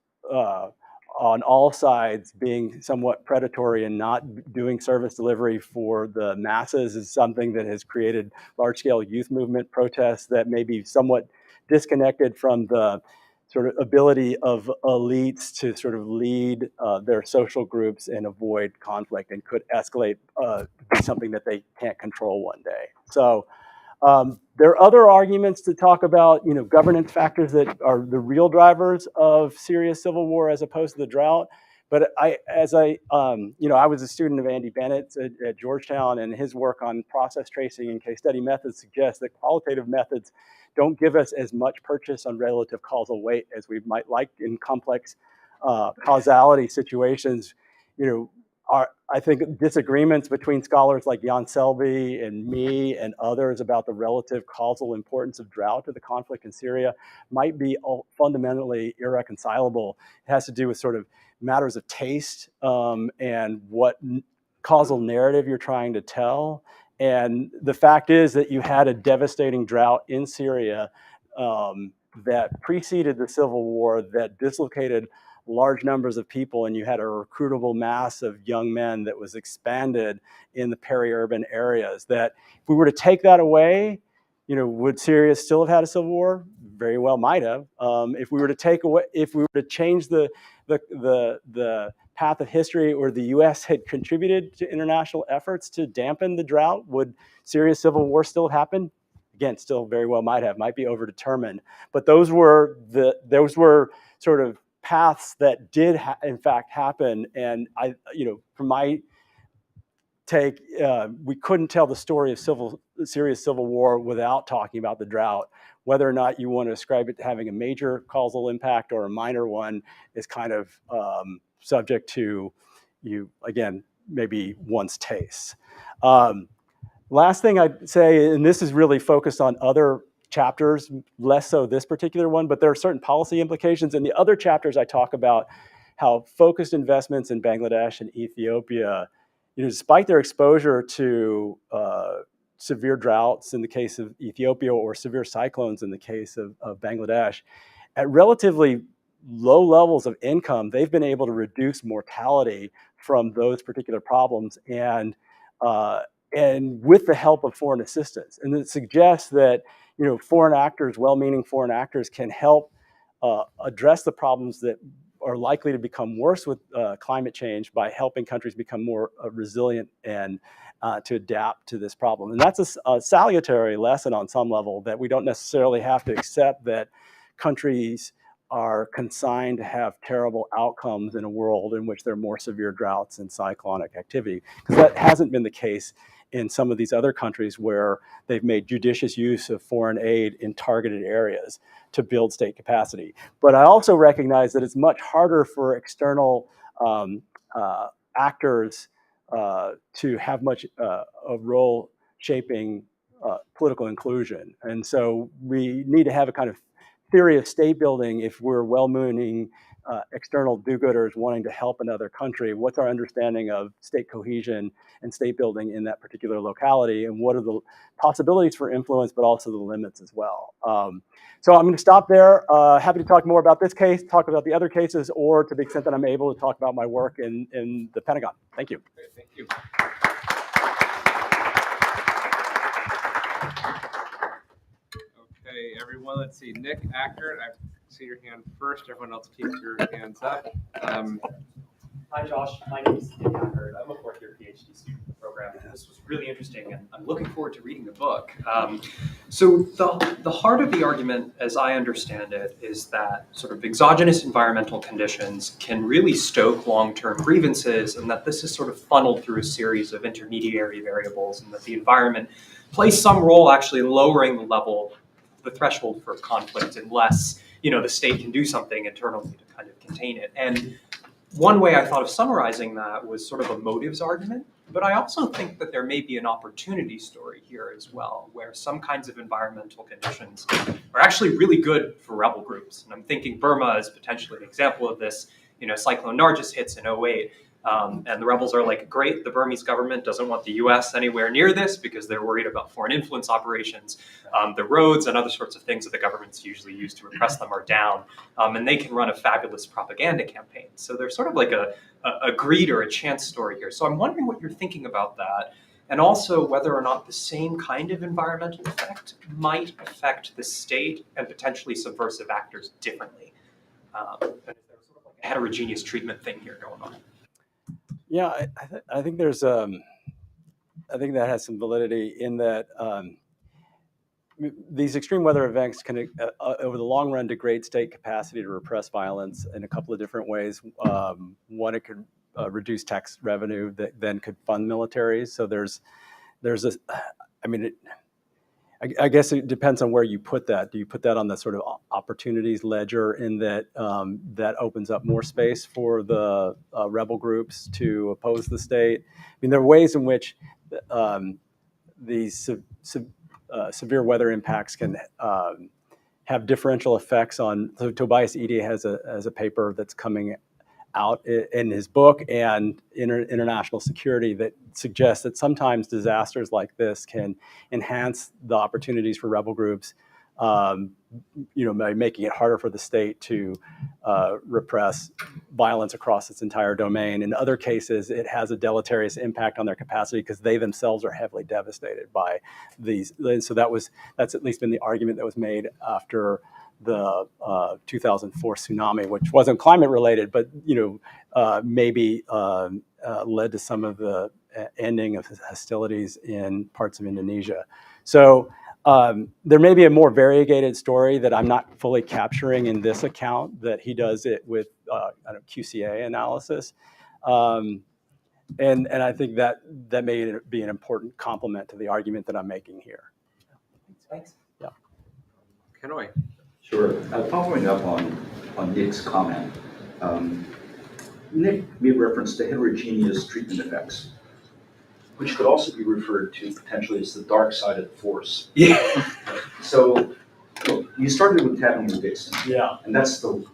on all sides being somewhat predatory and not doing service delivery for the masses is something that has created large-scale youth movement protests that may be somewhat disconnected from the sort of ability of elites to sort of lead their social groups and avoid conflict, and could escalate to be something that they can't control one day. So there are other arguments to talk about, governance factors that are the real drivers of Syria's civil war as opposed to the drought. But I was a student of Andy Bennett's at Georgetown, and his work on process tracing and case study methods suggests that qualitative methods don't give us as much purchase on relative causal weight as we might like in complex causality situations. I think disagreements between scholars like Jan Selby and me and others about the relative causal importance of drought to the conflict in Syria might be fundamentally irreconcilable. It has to do with sort of matters of taste and what causal narrative you're trying to tell. And the fact is that you had a devastating drought in Syria that preceded the civil war, that dislocated large numbers of people, and you had a recruitable mass of young men that was expanded in the peri-urban areas. That if we were to take that away, would Syria still have had a civil war? Very well might have. If we were to change the path of history, or the U.S. had contributed to international efforts to dampen the drought, would Syria's civil war still have happened? Again, still very well might be overdetermined. But those were sort of paths that did in fact happen. And from my take, we couldn't tell the story of Syria's civil war without talking about the drought. Whether or not you want to ascribe it to having a major causal impact or a minor one is kind of subject to maybe one's taste. Last thing I'd say, and this is really focused on other chapters, less so this particular one, but there are certain policy implications. In the other chapters, I talk about how focused investments in Bangladesh and Ethiopia, despite their exposure to severe droughts in the case of Ethiopia, or severe cyclones in the case of Bangladesh, at relatively low levels of income, they've been able to reduce mortality from those particular problems, and with the help of foreign assistance. And it suggests that foreign actors, well-meaning foreign actors, can help address the problems that are likely to become worse with climate change by helping countries become more resilient and to adapt to this problem. And that's a salutary lesson on some level, that we don't necessarily have to accept that countries are consigned to have terrible outcomes in a world in which there are more severe droughts and cyclonic activity, because that hasn't been the case in some of these other countries where they've made judicious use of foreign aid in targeted areas to build state capacity. But I also recognize that it's much harder for external actors to have much a role shaping political inclusion. And so we need to have a kind of theory of state building if we're well-meaning external do-gooders wanting to help another country. What's our understanding of state cohesion and state building in that particular locality, and what are the possibilities for influence, but also the limits as well. So I'm going to stop there. Happy to talk more about this case, talk about the other cases, or to the extent that I'm able to talk about my work in the Pentagon. Thank you. Great, thank you. Okay, everyone, let's see. Nick Ackert, I've see your hand first. Everyone else keep your hands up. Hi, Josh. My name is Steve Packard. I'm a fourth-year PhD student in the program. This was really interesting, and I'm looking forward to reading the book. So the heart of the argument, as I understand it, is that sort of exogenous environmental conditions can really stoke long-term grievances, and that this is sort of funneled through a series of intermediary variables, and that the environment plays some role actually in lowering the threshold for conflict, unless the state can do something internally to kind of contain it. And one way I thought of summarizing that was sort of a motives argument, but I also think that there may be an opportunity story here as well, where some kinds of environmental conditions are actually really good for rebel groups. And I'm thinking Burma is potentially an example of this. Cyclone Nargis hits in 2008, and the rebels are like, great, the Burmese government doesn't want the US anywhere near this because they're worried about foreign influence operations. The roads and other sorts of things that the governments usually use to repress them are down, and they can run a fabulous propaganda campaign. So there's sort of like a greed or a chance story here. So I'm wondering what you're thinking about that, and also whether or not the same kind of environmental effect might affect the state and potentially subversive actors differently. And if there's sort of like a heterogeneous treatment thing here going on. Yeah, I think there's I think that has some validity in that these extreme weather events can, over the long run, degrade state capacity to repress violence in a couple of different ways. One, it could reduce tax revenue that then could fund militaries. So there's a, I mean, I guess it depends on where you put that. Do you put that on the sort of opportunities ledger in that that opens up more space for the rebel groups to oppose the state? I mean, there are ways in which these severe weather impacts can have differential effects on. So Tobias Ede has a paper that's coming out in his book and international security that suggests that sometimes disasters like this can enhance the opportunities for rebel groups, by making it harder for the state to repress violence across its entire domain. In other cases, it has a deleterious impact on their capacity because they themselves are heavily devastated by these. So that's at least been the argument that was made after the 2004 tsunami, which wasn't climate related, but maybe led to some of the ending of hostilities in parts of Indonesia. So there may be a more variegated story that I'm not fully capturing in this account, that he does it with QCA analysis. And I think that may be an important complement to the argument that I'm making here. Thanks. Yeah. Kenoi. Sure. Following up on Nick's comment, Nick made reference to heterogeneous treatment effects, which could also be referred to potentially as the dark side of the force. Yeah. So you started with Admiral Dixon. Yeah. And that's the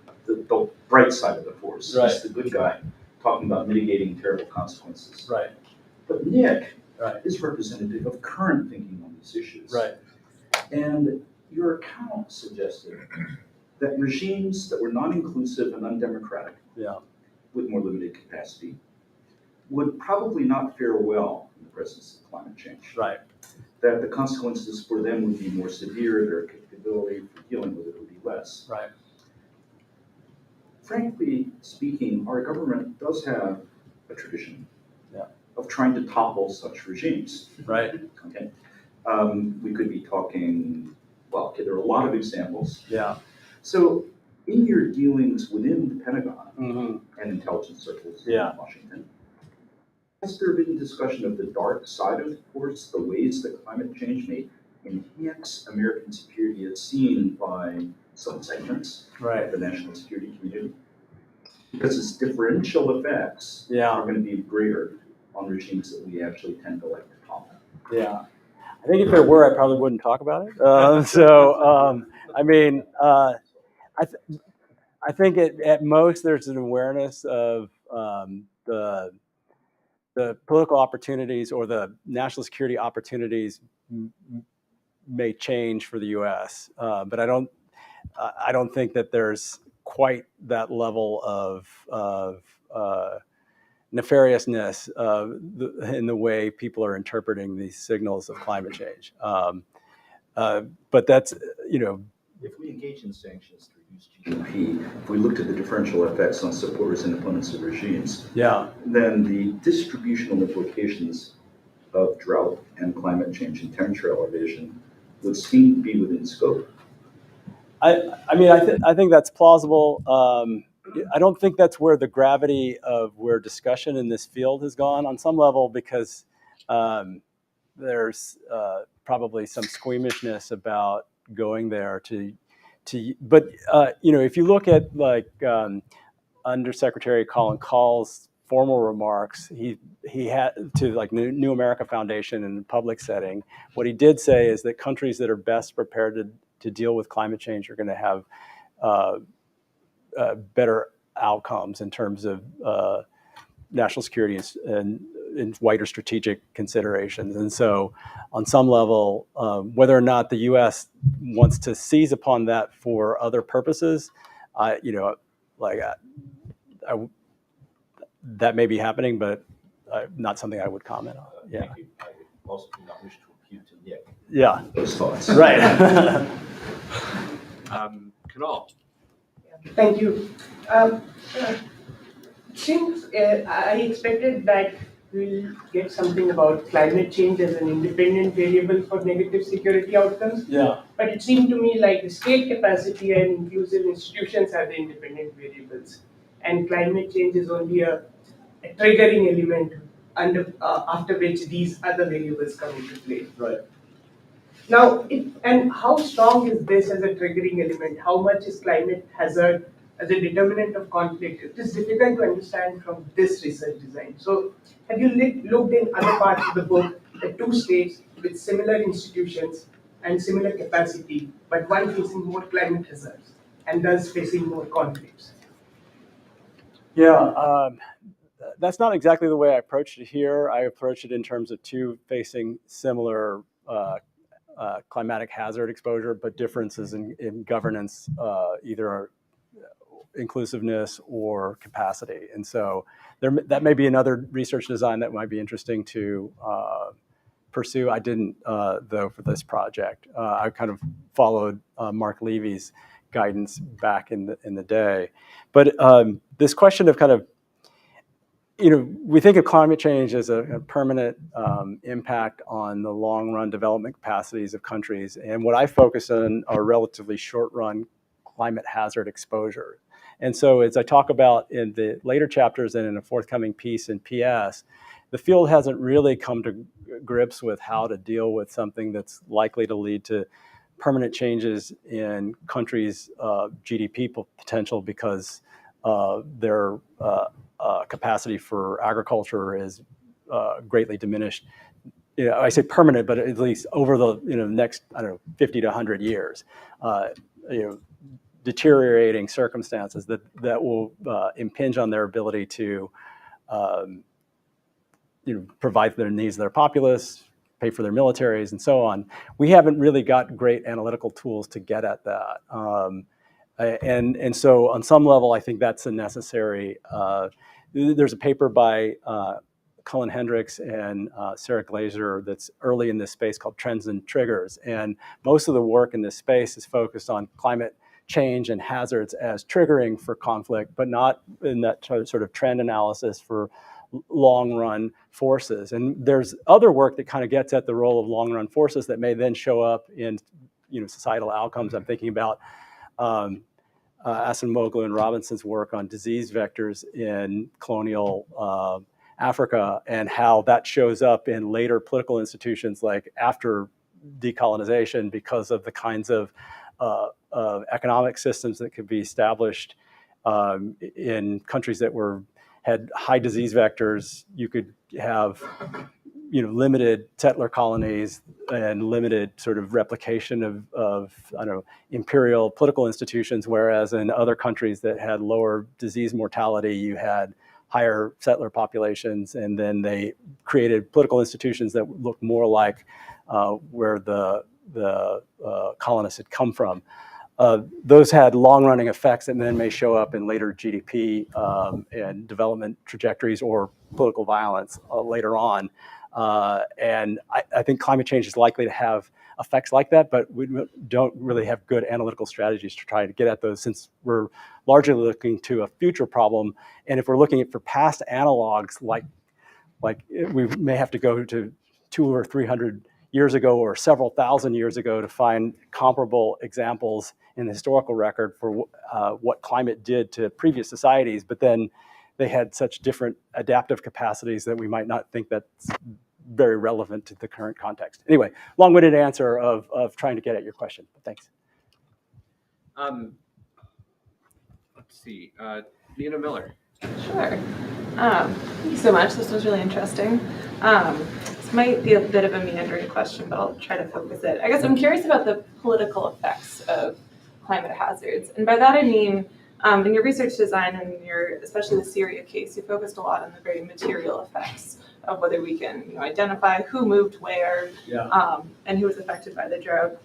bright side of the force. Right. He's the good guy talking about mitigating terrible consequences. Right. But Nick Right. is representative of current thinking on these issues. Right. And your account suggested that regimes that were non-inclusive and undemocratic, with more limited capacity, would probably not fare well in the presence of climate change. Right. That the consequences for them would be more severe, their capability for dealing with it would be less. Right. Frankly speaking, our government does have a tradition of trying to topple such regimes. Right. Okay. We could be talking, well, okay, there are a lot of examples. Yeah. So in your dealings within the Pentagon and intelligence circles in Washington, has there been discussion of the dark side of the force, the ways that climate change may enhance American security as seen by some segments of the national security community? Because its differential effects are going to be greater on regimes that we actually tend to like to topple. Yeah. I think if there were, I probably wouldn't talk about it. I think at most there's an awareness of the political opportunities or the national security opportunities may change for the U.S., but I don't think that there's quite that level of nefariousness in the way people are interpreting these signals of climate change. But that's, if we engage in sanctions to reduce GDP, if we looked at the differential effects on supporters and opponents of regimes, then the distributional implications of drought and climate change and temperature elevation would seem to be within scope. I think that's plausible. I don't think that's where the gravity of where discussion in this field has gone on some level, because there's probably some squeamishness about going there but if you look at like Undersecretary Colin Call's formal remarks, he had to like New America Foundation in the public setting. What he did say is that countries that are best prepared to deal with climate change are going to have better outcomes in terms of national security and wider strategic considerations. And so on some level, whether or not the U.S. wants to seize upon that for other purposes, that may be happening, but not something I would comment on. Yeah. Thank you. I also do not wish to impute to Nick those thoughts. Right. Kunal. Thank you. Since I expected that we'll get something about climate change as an independent variable for negative security outcomes. Yeah. But it seemed to me like the state capacity and inclusive institutions are the independent variables, and climate change is only a triggering element after which these other variables come into play. Right. Now, and how strong is this as a triggering element? How much is climate hazard as a determinant of conflict? It is difficult to understand from this research design. So, have you looked in other parts of the book at two states with similar institutions and similar capacity, but one facing more climate hazards and thus facing more conflicts? Yeah, that's not exactly the way I approached it here. I approached it in terms of two facing similar climatic hazard exposure, but differences in governance, either inclusiveness or capacity. And so that may be another research design that might be interesting to pursue. I didn't, though, for this project. I kind of followed Mark Levy's guidance back in the day. But this question of kind of, we think of climate change as a permanent impact on the long-run development capacities of countries. And what I focus on are relatively short-run climate hazard exposure. And so as I talk about in the later chapters and in a forthcoming piece in PS, the field hasn't really come to grips with how to deal with something that's likely to lead to permanent changes in countries' GDP potential because their capacity for agriculture is greatly diminished. I say permanent, but at least over the next 50 to 100 years, deteriorating circumstances that will impinge on their ability to provide for their needs of their populace, pay for their militaries, and so on. We haven't really got great analytical tools to get at that. And so on some level, I think that's a necessary. There's a paper by Cullen Hendricks and Sarah Glazer that's early in this space called Trends and Triggers. And most of the work in this space is focused on climate change and hazards as triggering for conflict, but not in that sort of trend analysis for long-run forces. And there's other work that kind of gets at the role of long-run forces that may then show up in societal outcomes. I'm thinking about Asamoah and Robinson's work on disease vectors in colonial Africa and how that shows up in later political institutions like after decolonization because of the kinds of economic systems that could be established in countries that had high disease vectors. You could have limited settler colonies and limited sort of replication of imperial political institutions, whereas in other countries that had lower disease mortality, you had higher settler populations, and then they created political institutions that looked more like where the colonists had come from. Those had long-running effects that then may show up in later GDP and development trajectories or political violence later on. And I think climate change is likely to have effects like that, but we don't really have good analytical strategies to try to get at those, since we're largely looking to a future problem. And if we're looking for past analogs, like we may have to go to 200 or 300 years ago or several thousand years ago to find comparable examples in the historical record for what climate did to previous societies, but then they had such different adaptive capacities that we might not think that's very relevant to the current context. Anyway, long-winded answer of trying to get at your question, but thanks. Let's see, Nina Miller. Sure. Thank you so much. This was really interesting. This might be a bit of a meandering question, but I'll try to focus it. I guess I'm curious about the political effects of climate hazards. And by that I mean, in your research design and especially the Syria case, you focused a lot on the very material effects of whether we can identify who moved where, and who was affected by the drought.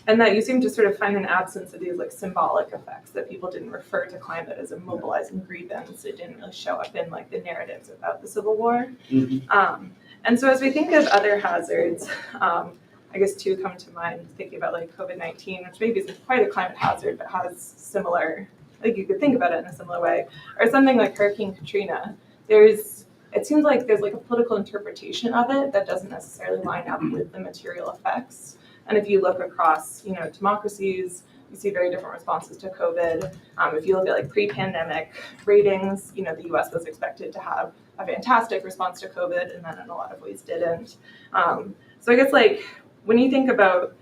And that you seem to sort of find an absence of these like symbolic effects, that people didn't refer to climate as a mobilizing grievance. It didn't really show up in like the narratives about the Civil War. Mm-hmm. And so as we think of other hazards, I guess two come to mind, thinking about like COVID-19, which maybe isn't quite a climate hazard, but has similar, like you could think about it in a similar way, or something like Hurricane Katrina. It seems like there's like a political interpretation of it that doesn't necessarily line up with the material effects. And if you look across, democracies, you see very different responses to COVID. If you look at like pre-pandemic ratings, the US was expected to have a fantastic response to COVID, and then in a lot of ways didn't. So I guess like when you think about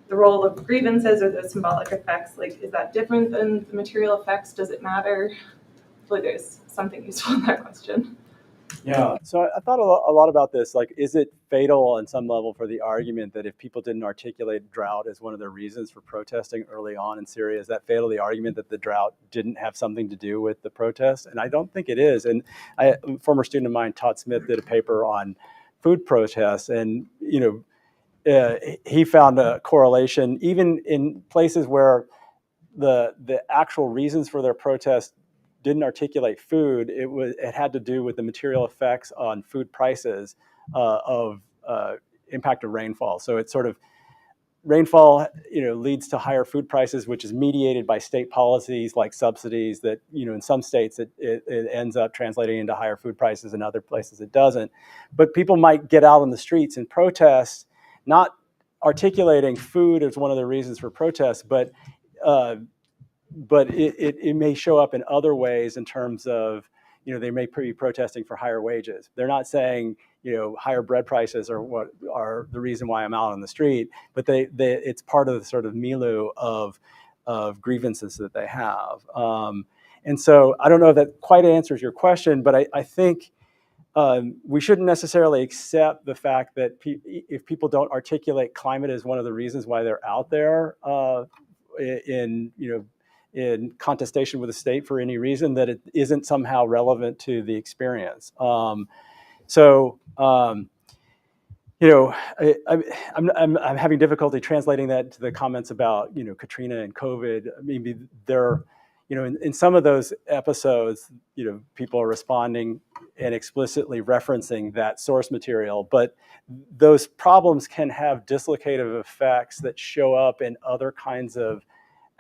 the role of grievances or those symbolic effects, like is that different than the material effects? Does it matter? I feel like there's something useful in that question. Yeah, so I thought a lot about this. Like, is it fatal on some level for the argument that if people didn't articulate drought as one of their reasons for protesting early on in Syria, is that fatal to the argument that the drought didn't have something to do with the protests? And I don't think it is. And a former student of mine, Todd Smith, did a paper on food protests, and he found a correlation even in places where the actual reasons for their protest didn't articulate food. It had to do with the material effects on food prices of impact of rainfall. So it's sort of rainfall, leads to higher food prices, which is mediated by state policies like subsidies that, in some states it ends up translating into higher food prices, in other places it doesn't. But people might get out on the streets and protest, not articulating food as one of the reasons for protests, but it may show up in other ways in terms of, they may be protesting for higher wages. They're not saying, higher bread prices are what are the reason why I'm out on the street, but it's part of the sort of milieu of grievances that they have. And so I don't know if that quite answers your question, but I think we shouldn't necessarily accept the fact that if people don't articulate climate as one of the reasons why they're out there in contestation with the state for any reason, that it isn't somehow relevant to the experience. I'm having difficulty translating that to the comments about Katrina and COVID. Maybe in some of those episodes, people are responding and explicitly referencing that source material, but those problems can have dislocative effects that show up in other kinds of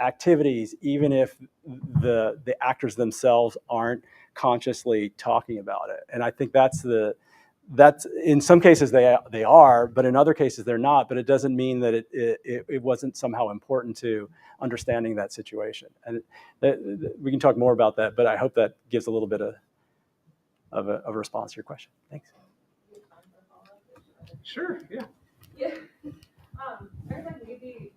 activities, even if the actors themselves aren't consciously talking about it. And I think that's in some cases they are, but in other cases they're not. But it doesn't mean that it wasn't somehow important to understanding that situation. And we can talk more about that, but I hope that gives a little bit of a response to your question. Thanks. Sure. Yeah. Yeah. Maybe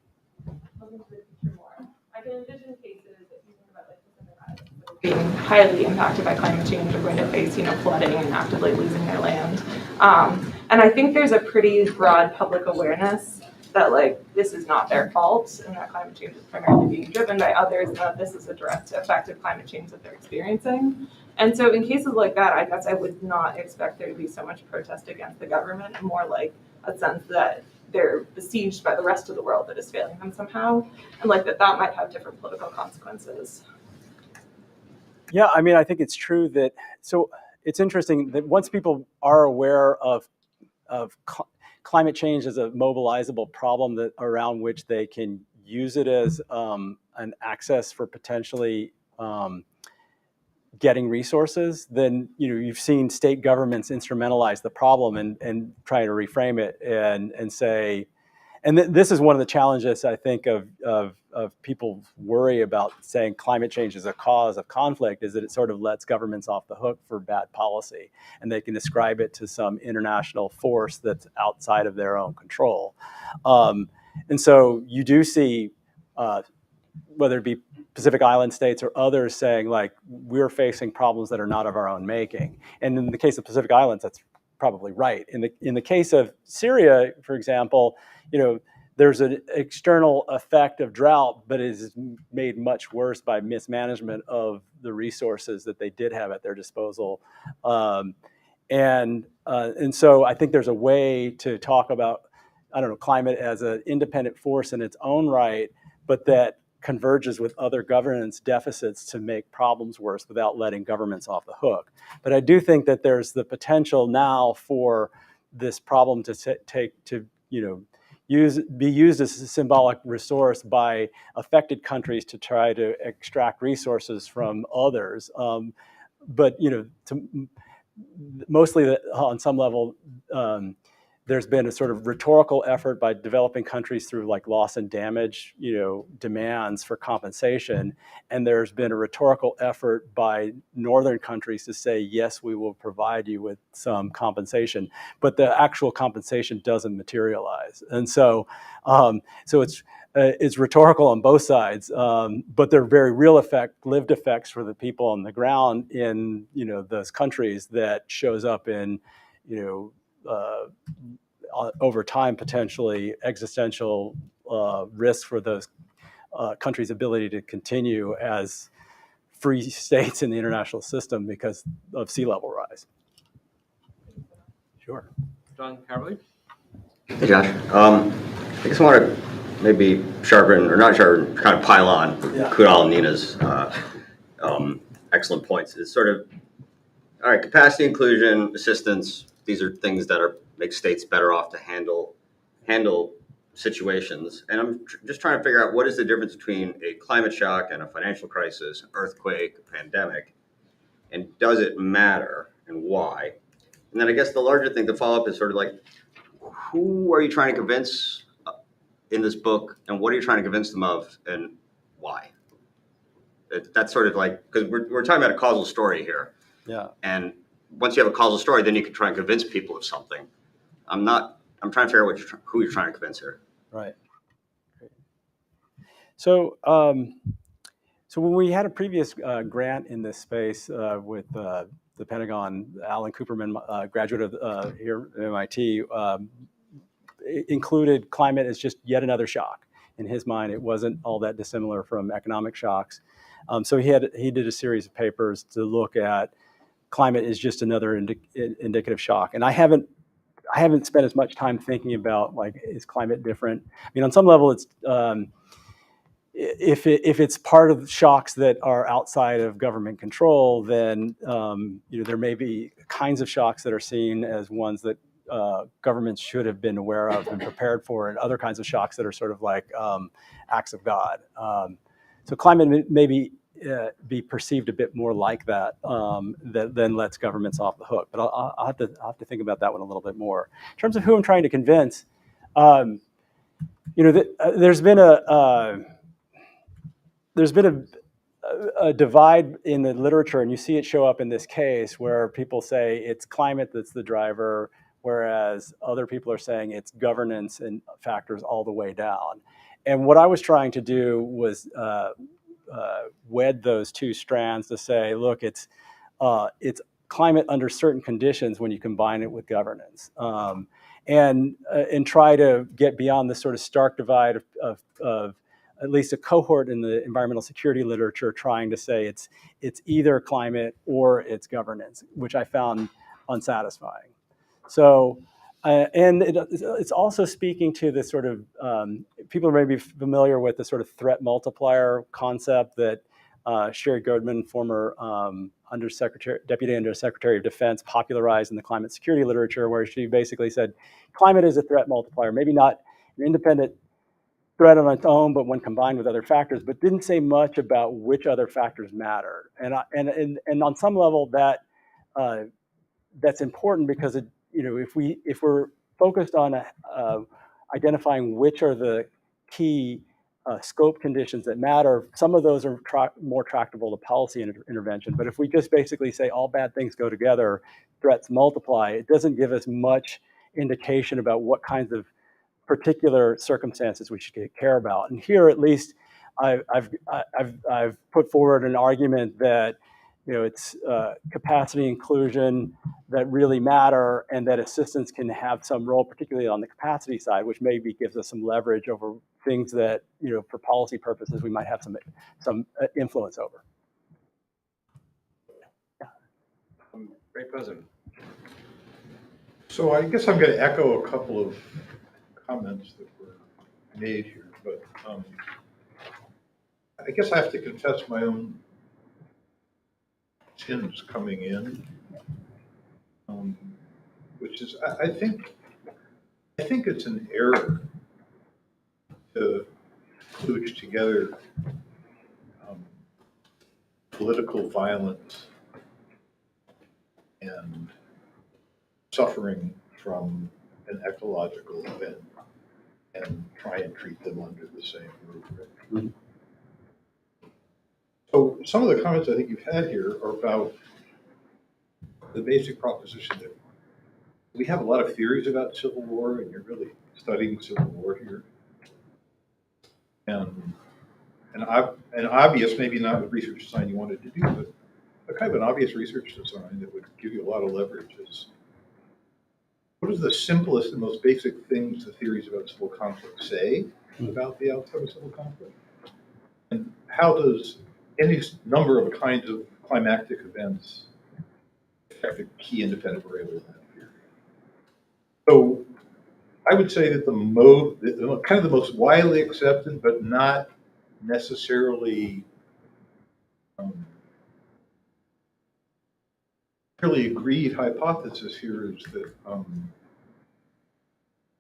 looking to the future more. I can envision cases, if you think about like Pacific Islands, that are being highly impacted by climate change, are going to face, flooding and actively losing their land. And I think there's a pretty broad public awareness that like this is not their fault, and that climate change is primarily being driven by others, and that this is a direct effect of climate change that they're experiencing. And so in cases like that, I guess I would not expect there to be so much protest against the government, and more like a sense that they're besieged by the rest of the world that is failing them somehow, and like that might have different political consequences. Yeah, I think it's true that, so it's interesting that once people are aware of climate change is a mobilizable problem that around which they can use it as an access for potentially getting resources, then you've seen state governments instrumentalize the problem and try to reframe it and say, and this is one of the challenges I think of people worry about saying climate change is a cause of conflict, is that it sort of lets governments off the hook for bad policy, and they can ascribe it to some international force that's outside of their own control. And so you do see, whether it be Pacific Island states or others, saying like, we're facing problems that are not of our own making. And in the case of Pacific Islands, that's probably right. In the case of Syria, for example, there's an external effect of drought, but it is made much worse by mismanagement of the resources that they did have at their disposal. And so I think there's a way to talk about, climate as an independent force in its own right, but that converges with other governance deficits to make problems worse without letting governments off the hook. But I do think that there's the potential now for this problem to be used as a symbolic resource by affected countries to try to extract resources from others. But mostly on some level, there's been a sort of rhetorical effort by developing countries through like loss and damage, demands for compensation. And there's been a rhetorical effort by northern countries to say, yes, we will provide you with some compensation, but the actual compensation doesn't materialize. And so, it's rhetorical on both sides, but they're very real lived effects for the people on the ground in, those countries that shows up in, over time, potentially existential risk for those countries' ability to continue as free states in the international system because of sea level rise. Sure. John Caverly? Hey, Josh. I guess I want to maybe sharpen, or not sharpen, kind of pile on Kudal and Nina's excellent points. It's sort of, all right, capacity, inclusion, assistance, these are things that make states better off to handle situations. And I'm just trying to figure out what is the difference between a climate shock and a financial crisis, an earthquake, a pandemic, and does it matter and why? And then I guess the larger thing to follow up is sort of like, who are you trying to convince in this book, and what are you trying to convince them of, and why? That's sort of like, because we're talking about a causal story here. Yeah. And once you have a causal story, then you can try and convince people of something. I'm trying to figure out who you're trying to convince here. Right. Great. So, so when we had a previous grant in this space with the Pentagon, Alan Cooperman, graduate of here at MIT, included climate as just yet another shock. In his mind, it wasn't all that dissimilar from economic shocks. So he did a series of papers to look at climate as just another indicative shock. And I haven't spent as much time thinking about, like, is climate different? I mean, on some level, it's if it's part of shocks that are outside of government control, then there may be kinds of shocks that are seen as ones that governments should have been aware of and prepared for, and other kinds of shocks that are sort of like acts of God. So climate maybe be perceived a bit more like that, that then lets governments off the hook. But I'll have to think about that one a little bit more. In terms of who I'm trying to convince, there's been a divide in the literature, and you see it show up in this case where people say it's climate that's the driver, whereas other people are saying it's governance and factors all the way down. And what I was trying to do was wed those two strands to say, look, it's climate under certain conditions when you combine it with governance, and try to get beyond this sort of stark divide of at least a cohort in the environmental security literature trying to say it's either climate or it's governance, which I found unsatisfying. So, and it's also speaking to this sort of, people may be familiar with the sort of threat multiplier concept that Sherry Goodman, former Deputy Undersecretary of Defense, popularized in the climate security literature, where she basically said, climate is a threat multiplier, maybe not an independent threat on its own, but when combined with other factors, but didn't say much about which other factors matter. And on some level, that that's important, because if we're focused on identifying which are the key scope conditions that matter, some of those are more tractable to policy intervention. But if we just basically say all bad things go together, threats multiply, it doesn't give us much indication about what kinds of particular circumstances we should care about. And here, at least, I've put forward an argument that it's capacity inclusion that really matter, and that assistance can have some role, particularly on the capacity side, which maybe gives us some leverage over things that for policy purposes we might have some influence over. Great president. So I guess I'm going to echo a couple of comments that were made here, but I guess I have to confess my own sins coming in, which is I think it's an error to kludge together political violence and suffering from an ecological event and try and treat them under the same rubric. Mm-hmm. So some of the comments I think you've had here are about the basic proposition that we have a lot of theories about civil war, and you're really studying civil war here. And an obvious, maybe not the research design you wanted to do, but a kind of an obvious research design that would give you a lot of leverage is, what is the simplest and most basic things the theories about civil conflict say about the outcome of civil conflict? And how does any number of kinds of climactic events affect a key independent variable in that theory? So I would say that kind of the most widely accepted, but not necessarily really agreed hypothesis here is that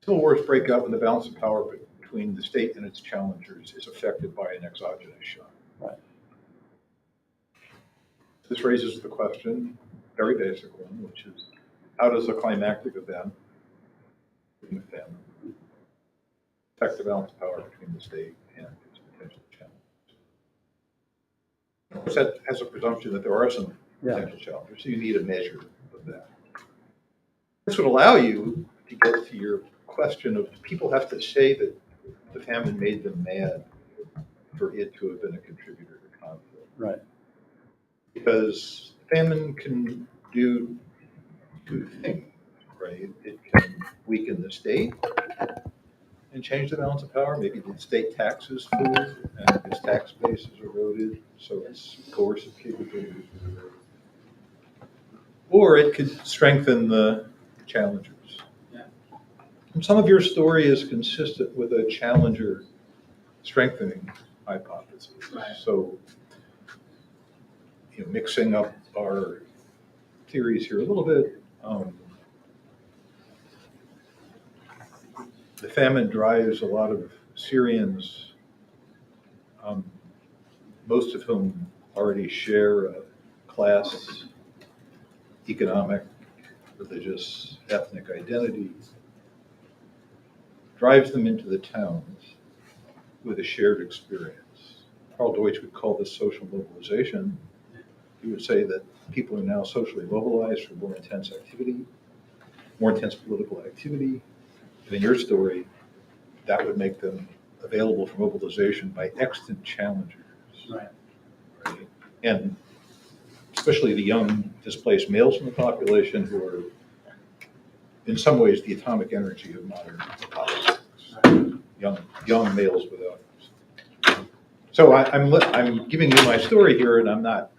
civil wars break out when the balance of power between the state and its challengers is affected by an exogenous shock. Right. This raises the question, very basic one, which is, how does a climactic event, including a famine, affect the balance of power between the state and its potential challengers? Of course, that has a presumption that there are some potential challengers, so you need a measure of that. This would allow you to get to your question of, do people have to say that the famine made them mad for it to have been a contributor to conflict? Right. Because famine can do two things, right? It can weaken the state and change the balance of power. Maybe the state taxes food and its tax base is eroded, so its coercive capabilities are eroded. Or it could strengthen the challengers. Yeah. And some of your story is consistent with a challenger strengthening hypothesis. Right. So, mixing up our theories here a little bit, the famine drives a lot of Syrians, most of whom already share a class, economic, religious, ethnic identity, drives them into the towns with a shared experience. Carl Deutsch would call this social mobilization. He would say that people are now socially mobilized for more intense activity, more intense political activity. And in your story, that would make them available for mobilization by extant challengers. Right. Right? And especially the young displaced males from the population, who are in some ways the atomic energy of modern politics. Young males without. So I'm giving you my story here, and I'm not,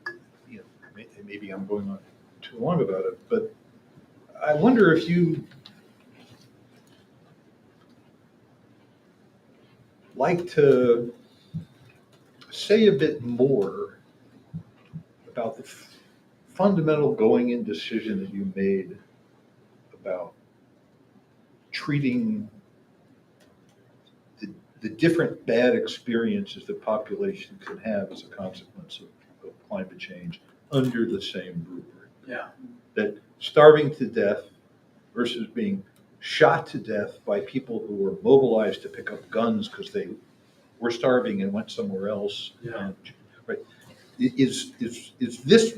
maybe I'm going on too long about it, but I wonder if you like to say a bit more about the fundamental going-in decision that you made about treating the different bad experiences that populations can have as a consequence of climate change under the same rubric. Yeah. That starving to death versus being shot to death by people who were mobilized to pick up guns because they were starving and went somewhere else. Yeah. And, right. Is this?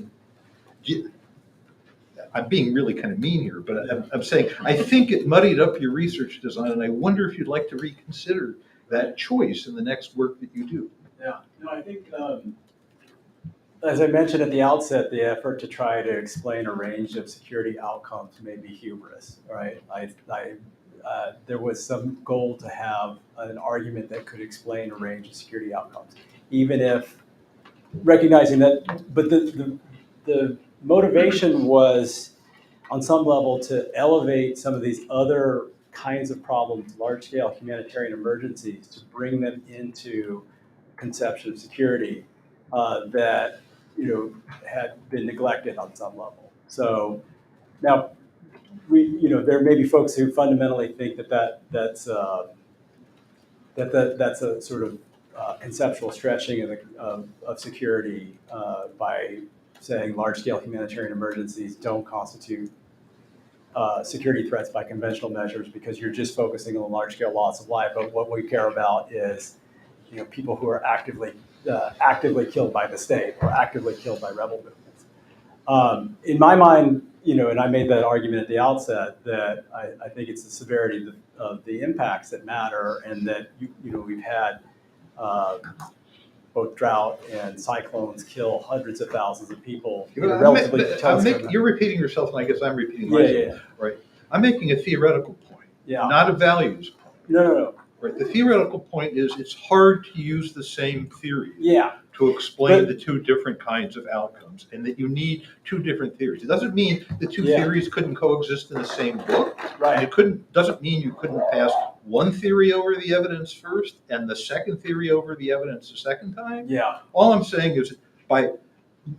I'm being really kind of mean here, but I'm saying I think it muddied up your research design, and I wonder if you'd like to reconsider that choice in the next work that you do. Yeah, no, I think, as I mentioned at the outset, the effort to try to explain a range of security outcomes may be hubris, right? There was some goal to have an argument that could explain a range of security outcomes, even if recognizing that, but the motivation was on some level to elevate some of these other kinds of problems, large-scale humanitarian emergencies, to bring them into conception of security that had been neglected on some level. So now, there may be folks who fundamentally think that's a sort of conceptual stretching of security by saying large-scale humanitarian emergencies don't constitute security threats by conventional measures because you're just focusing on large-scale loss of life. But what we care about is, people who are actively killed by the state or actively killed by rebel movements. In my mind, and I made that argument at the outset that I think it's the severity of the impacts that matter, and that we've had both drought and cyclones kill hundreds of thousands of people. You're repeating yourself, and I guess I'm repeating myself. Yeah. Right. I'm making a theoretical point, not a values point. No. Right. The theoretical point is it's hard to use the same theory to explain the two different kinds of outcomes, and that you need two different theories. It doesn't mean the two theories couldn't coexist in the same book. Right. It doesn't mean you couldn't pass one theory over the evidence first and the second theory over the evidence the second time. Yeah. All I'm saying is by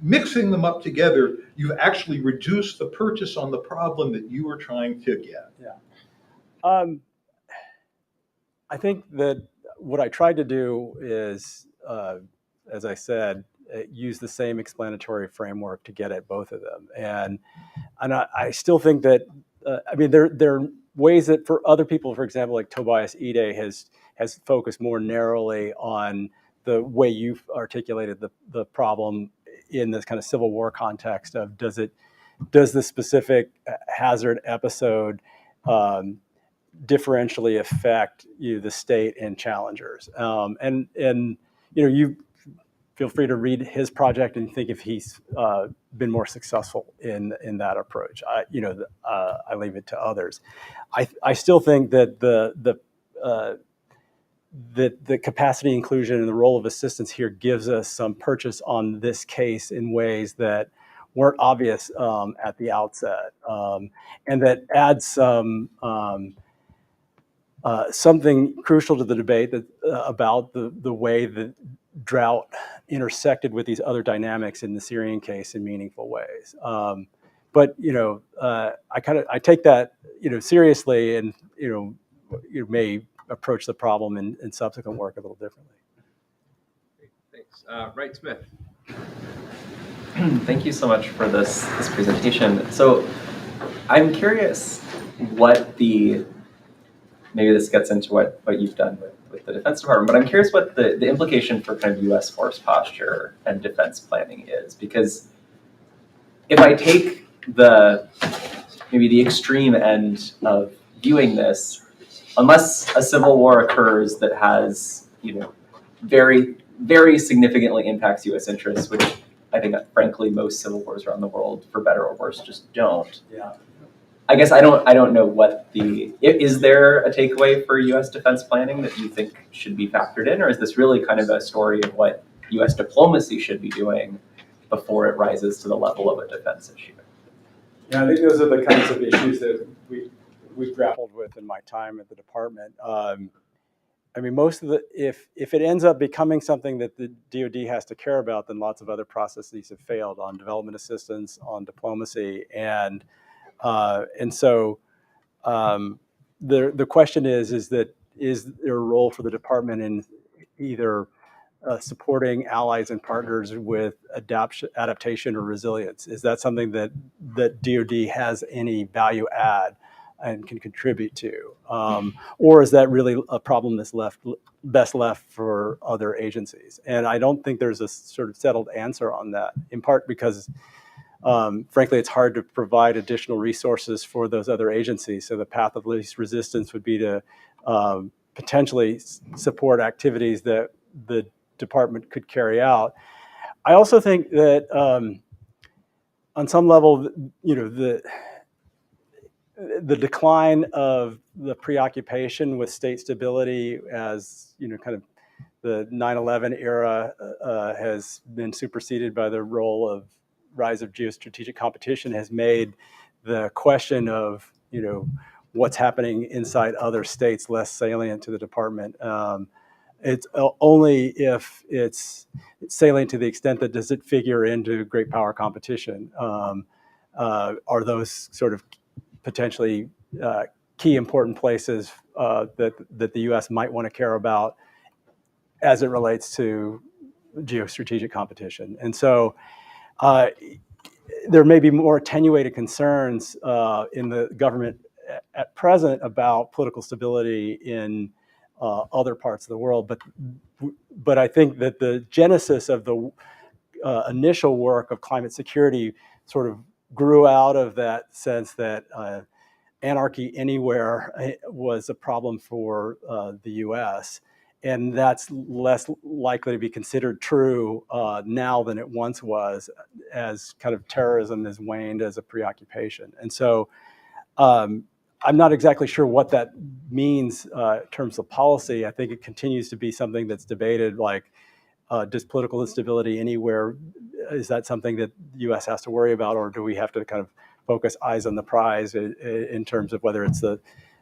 mixing them up together, you've actually reduced the purchase on the problem that you were trying to get. Yeah. I think that what I tried to do is, as I said, use the same explanatory framework to get at both of them. And I still think that, there are ways that for other people, for example, like Tobias Ide has focused more narrowly on the way you've articulated the problem in this kind of Civil War context of does the specific hazard episode differentially affect the state and challengers, and you feel free to read his project and think if he's been more successful in that approach. I leave it to others. I still think that the capacity inclusion and the role of assistance here gives us some purchase on this case in ways that weren't obvious at the outset, and that adds something crucial to the debate about the way that drought intersected with these other dynamics in the Syrian case in meaningful ways. But I take that seriously, and you may approach the problem in subsequent work a little differently. Great, thanks. Wright Smith. Thank you so much for this presentation. So I'm curious what maybe this gets into what you've done with the Defense Department, but I'm curious what the implication for kind of U.S. force posture and defense planning is. Because if I take maybe the extreme end of viewing this, unless a civil war occurs that has, very, very significantly impacts U.S. interests, which I think, frankly, most civil wars around the world, for better or worse, just don't. Yeah. I guess I don't know is there a takeaway for U.S. defense planning that you think should be factored in, or is this really kind of a story of what U.S. diplomacy should be doing before it rises to the level of a defense issue? Yeah, I think those are the kinds of issues that we've grappled with in my time at the department. I mean, most of the, if it ends up becoming something that the DoD has to care about, then lots of other processes have failed on development assistance, on diplomacy, and so the question is there a role for the department in either supporting allies and partners with adaptation or resilience? Is that something that DoD has any value add and can contribute to? Or is that really a problem that's best left for other agencies? And I don't think there's a sort of settled answer on that, in part because frankly, it's hard to provide additional resources for those other agencies. So the path of least resistance would be to potentially support activities that the department could carry out. I also think that on some level, you know, the decline of the preoccupation with state stability, as you know, kind of the 9/11 era has been superseded by the role of rise of geostrategic competition, has made the question of, you know, what's happening inside other states less salient to the department. It's only if it's salient to the extent that does it figure into great power competition. Are those sort of potentially key important places that the U.S. might want to care about as it relates to geostrategic competition? And so there may be more attenuated concerns in the government at present about political stability in other parts of the world, but I think that the genesis of the initial work of climate security sort of grew out of that sense that anarchy anywhere was a problem for the U.S., and that's less likely to be considered true now than it once was, as kind of terrorism has waned as a preoccupation. And so I'm not exactly sure what that means in terms of policy. I think it continues to be something that's debated, like, does political instability anywhere, is that something that the U.S. has to worry about, or do we have to kind of focus eyes on the prize in terms of whether it's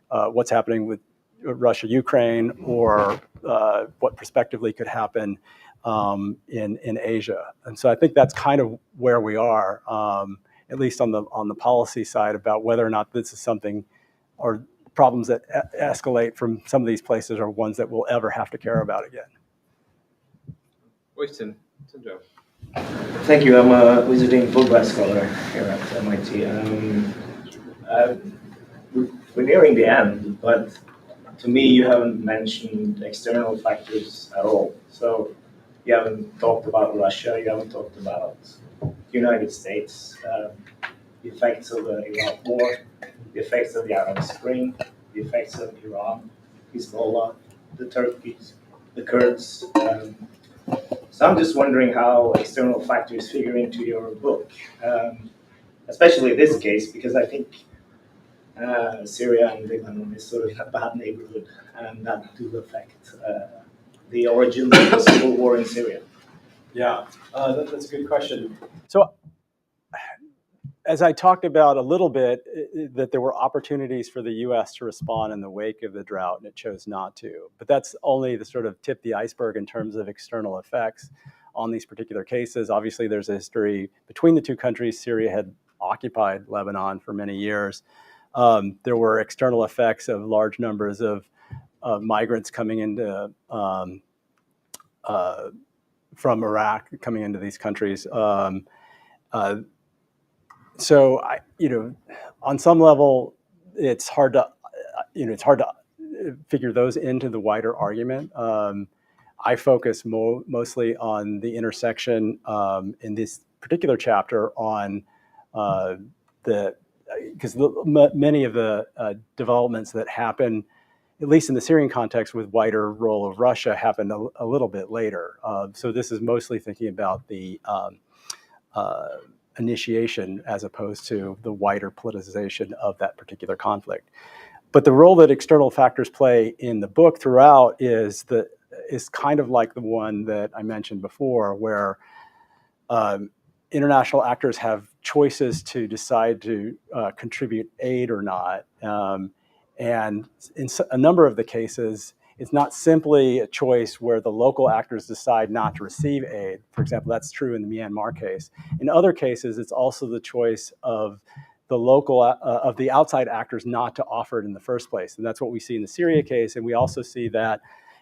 what's happening with Russia, Ukraine, or what prospectively could happen in Asia? And so I think that's kind of where we are, at least on the policy side, about whether or not this is something, or problems that escalate from some of these places are ones that we'll ever have to care about again. Weston, Joe. Thank you. I'm a visiting Fulbright scholar here at MIT. We're nearing the end, but to me, you haven't mentioned external factors at all. So you haven't talked about Russia, you haven't talked about the United States, the effects of the Iraq War, the effects of the Arab Spring, the effects of Iran, Hezbollah, the Turkeys, the Kurds. So I'm just wondering how external factors figure into your book, especially this case, because I think Syria and Lebanon is sort of a bad neighborhood, and that do affect the origins of the civil war in Syria. Yeah, that's a good question. So, as I talked about a little bit, that there were opportunities for the U.S. to respond in the wake of the drought, and it chose not to. But that's only the sort of tip of the iceberg in terms of external effects on these particular cases. Obviously, there's a history between the two countries. Syria had occupied Lebanon for many years. There were external effects of large numbers of migrants coming into from Iraq, coming into these countries. So, on some level, it's hard to figure those into the wider argument. I focus mostly on the intersection in this particular chapter on because many of the developments that happen, at least in the Syrian context, with wider role of Russia, happened a little bit later. So this is mostly thinking about the initiation as opposed to the wider politicization of that particular conflict. But the role that external factors play in the book throughout is kind of like the one that I mentioned before, where international actors have choices to decide to contribute aid or not. And in a number of the cases, it's not simply a choice where the local actors decide not to receive aid. For example, that's true in the Myanmar case. In other cases, it's also the choice of the local, of the outside actors not to offer it in the first place. And that's what we see in the Syria case. And we also see that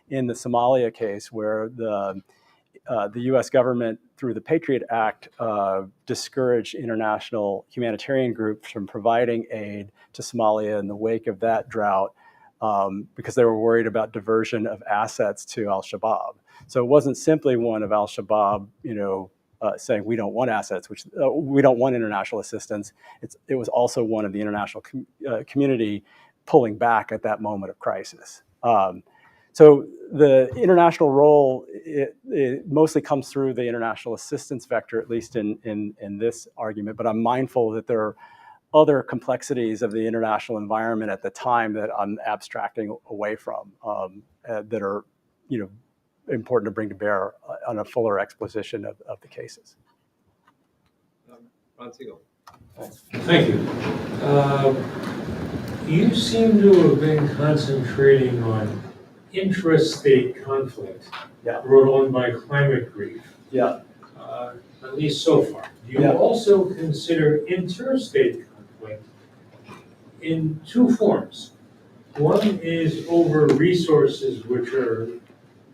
in the Somalia case, where the U.S. government, through the Patriot Act, discouraged international humanitarian groups from providing aid to Somalia in the wake of that drought, because they were worried about diversion of assets to al-Shabaab. So it wasn't simply one of al-Shabaab, saying we don't want assets, which we don't want international assistance. It was also one of the international community pulling back at that moment of crisis. So the international role, it mostly comes through the international assistance vector, at least in this argument, but I'm mindful that there are other complexities of the international environment at the time that I'm abstracting away from, that are, important to bring to bear on a fuller exposition of the cases. Ron Siegel. Thank you. You seem to have been concentrating on intrastate conflict brought on by climate grief. Yeah. At least so far. Do you also consider interstate conflict in two forms? One is over resources which are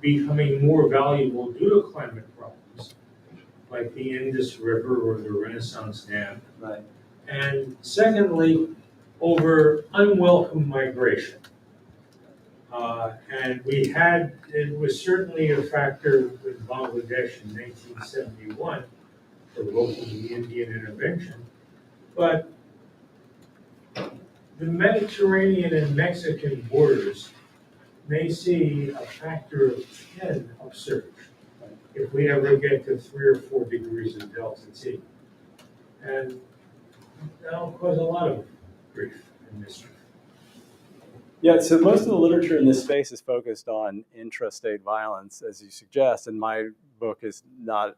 becoming more valuable due to climate problems, like the Indus River or the Renaissance Dam. Right. And secondly, over unwelcome migration. And it was certainly a factor with Bangladesh in 1971, provoking the Indian intervention. But the Mediterranean and Mexican borders may see a factor of 10 upsurge if we ever get to 3 or 4 degrees of delta T. And that'll cause a lot of grief and mischief. Yeah, so most of the literature in this space is focused on intrastate violence, as you suggest, and my book is not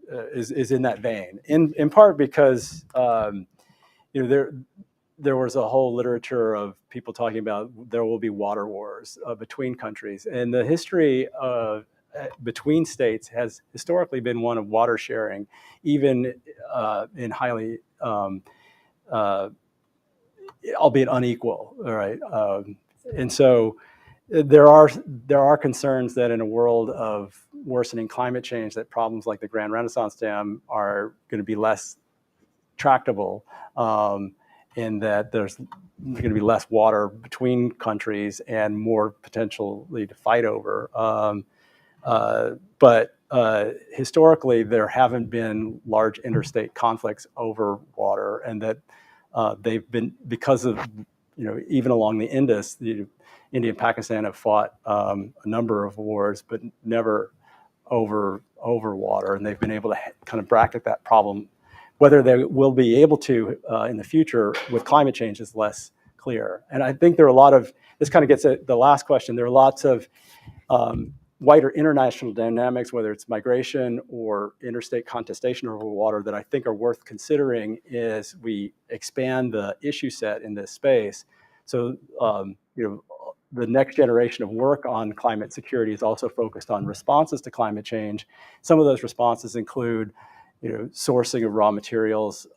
is in that vein. In part because there was a whole literature of people talking about there will be water wars between countries, and the history of between states has historically been one of water sharing, even in highly albeit unequal. All right. And so there are concerns that in a world of worsening climate change, that problems like the Grand Renaissance Dam are going to be less tractable, in that there's going to be less water between countries and more potentially to fight over. But historically, there haven't been large interstate conflicts over water, and that they've been, because of, even along the Indus, India and Pakistan have fought a number of wars, but never over water, and they've been able to kind of bracket that problem. Whether they will be able to in the future with climate change is less clear. And I think there are a lot of, this kind of gets at the last question, there are lots of wider international dynamics, whether it's migration or interstate contestation over water, that I think are worth considering as we expand the issue set in this space. So, the next generation of work on climate security is also focused on responses to climate change. Some of those responses include, sourcing of raw materials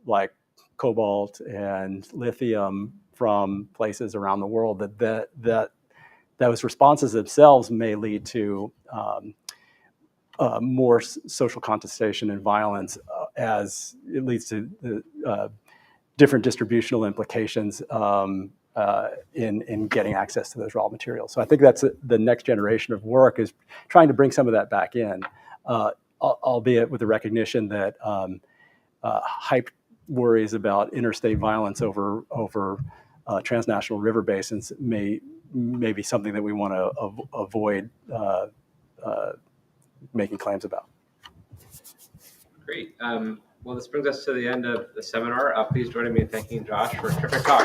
like cobalt and lithium from places around the world. That those responses themselves may lead to more social contestation and violence, as it leads to different distributional implications in getting access to those raw materials. So I think that's the next generation of work, is trying to bring some of that back in, albeit with the recognition that hype worries about interstate violence over transnational river basins may be something that we want to avoid making claims about. Great. Well, this brings us to the end of the seminar. Please join me in thanking Josh for a terrific talk.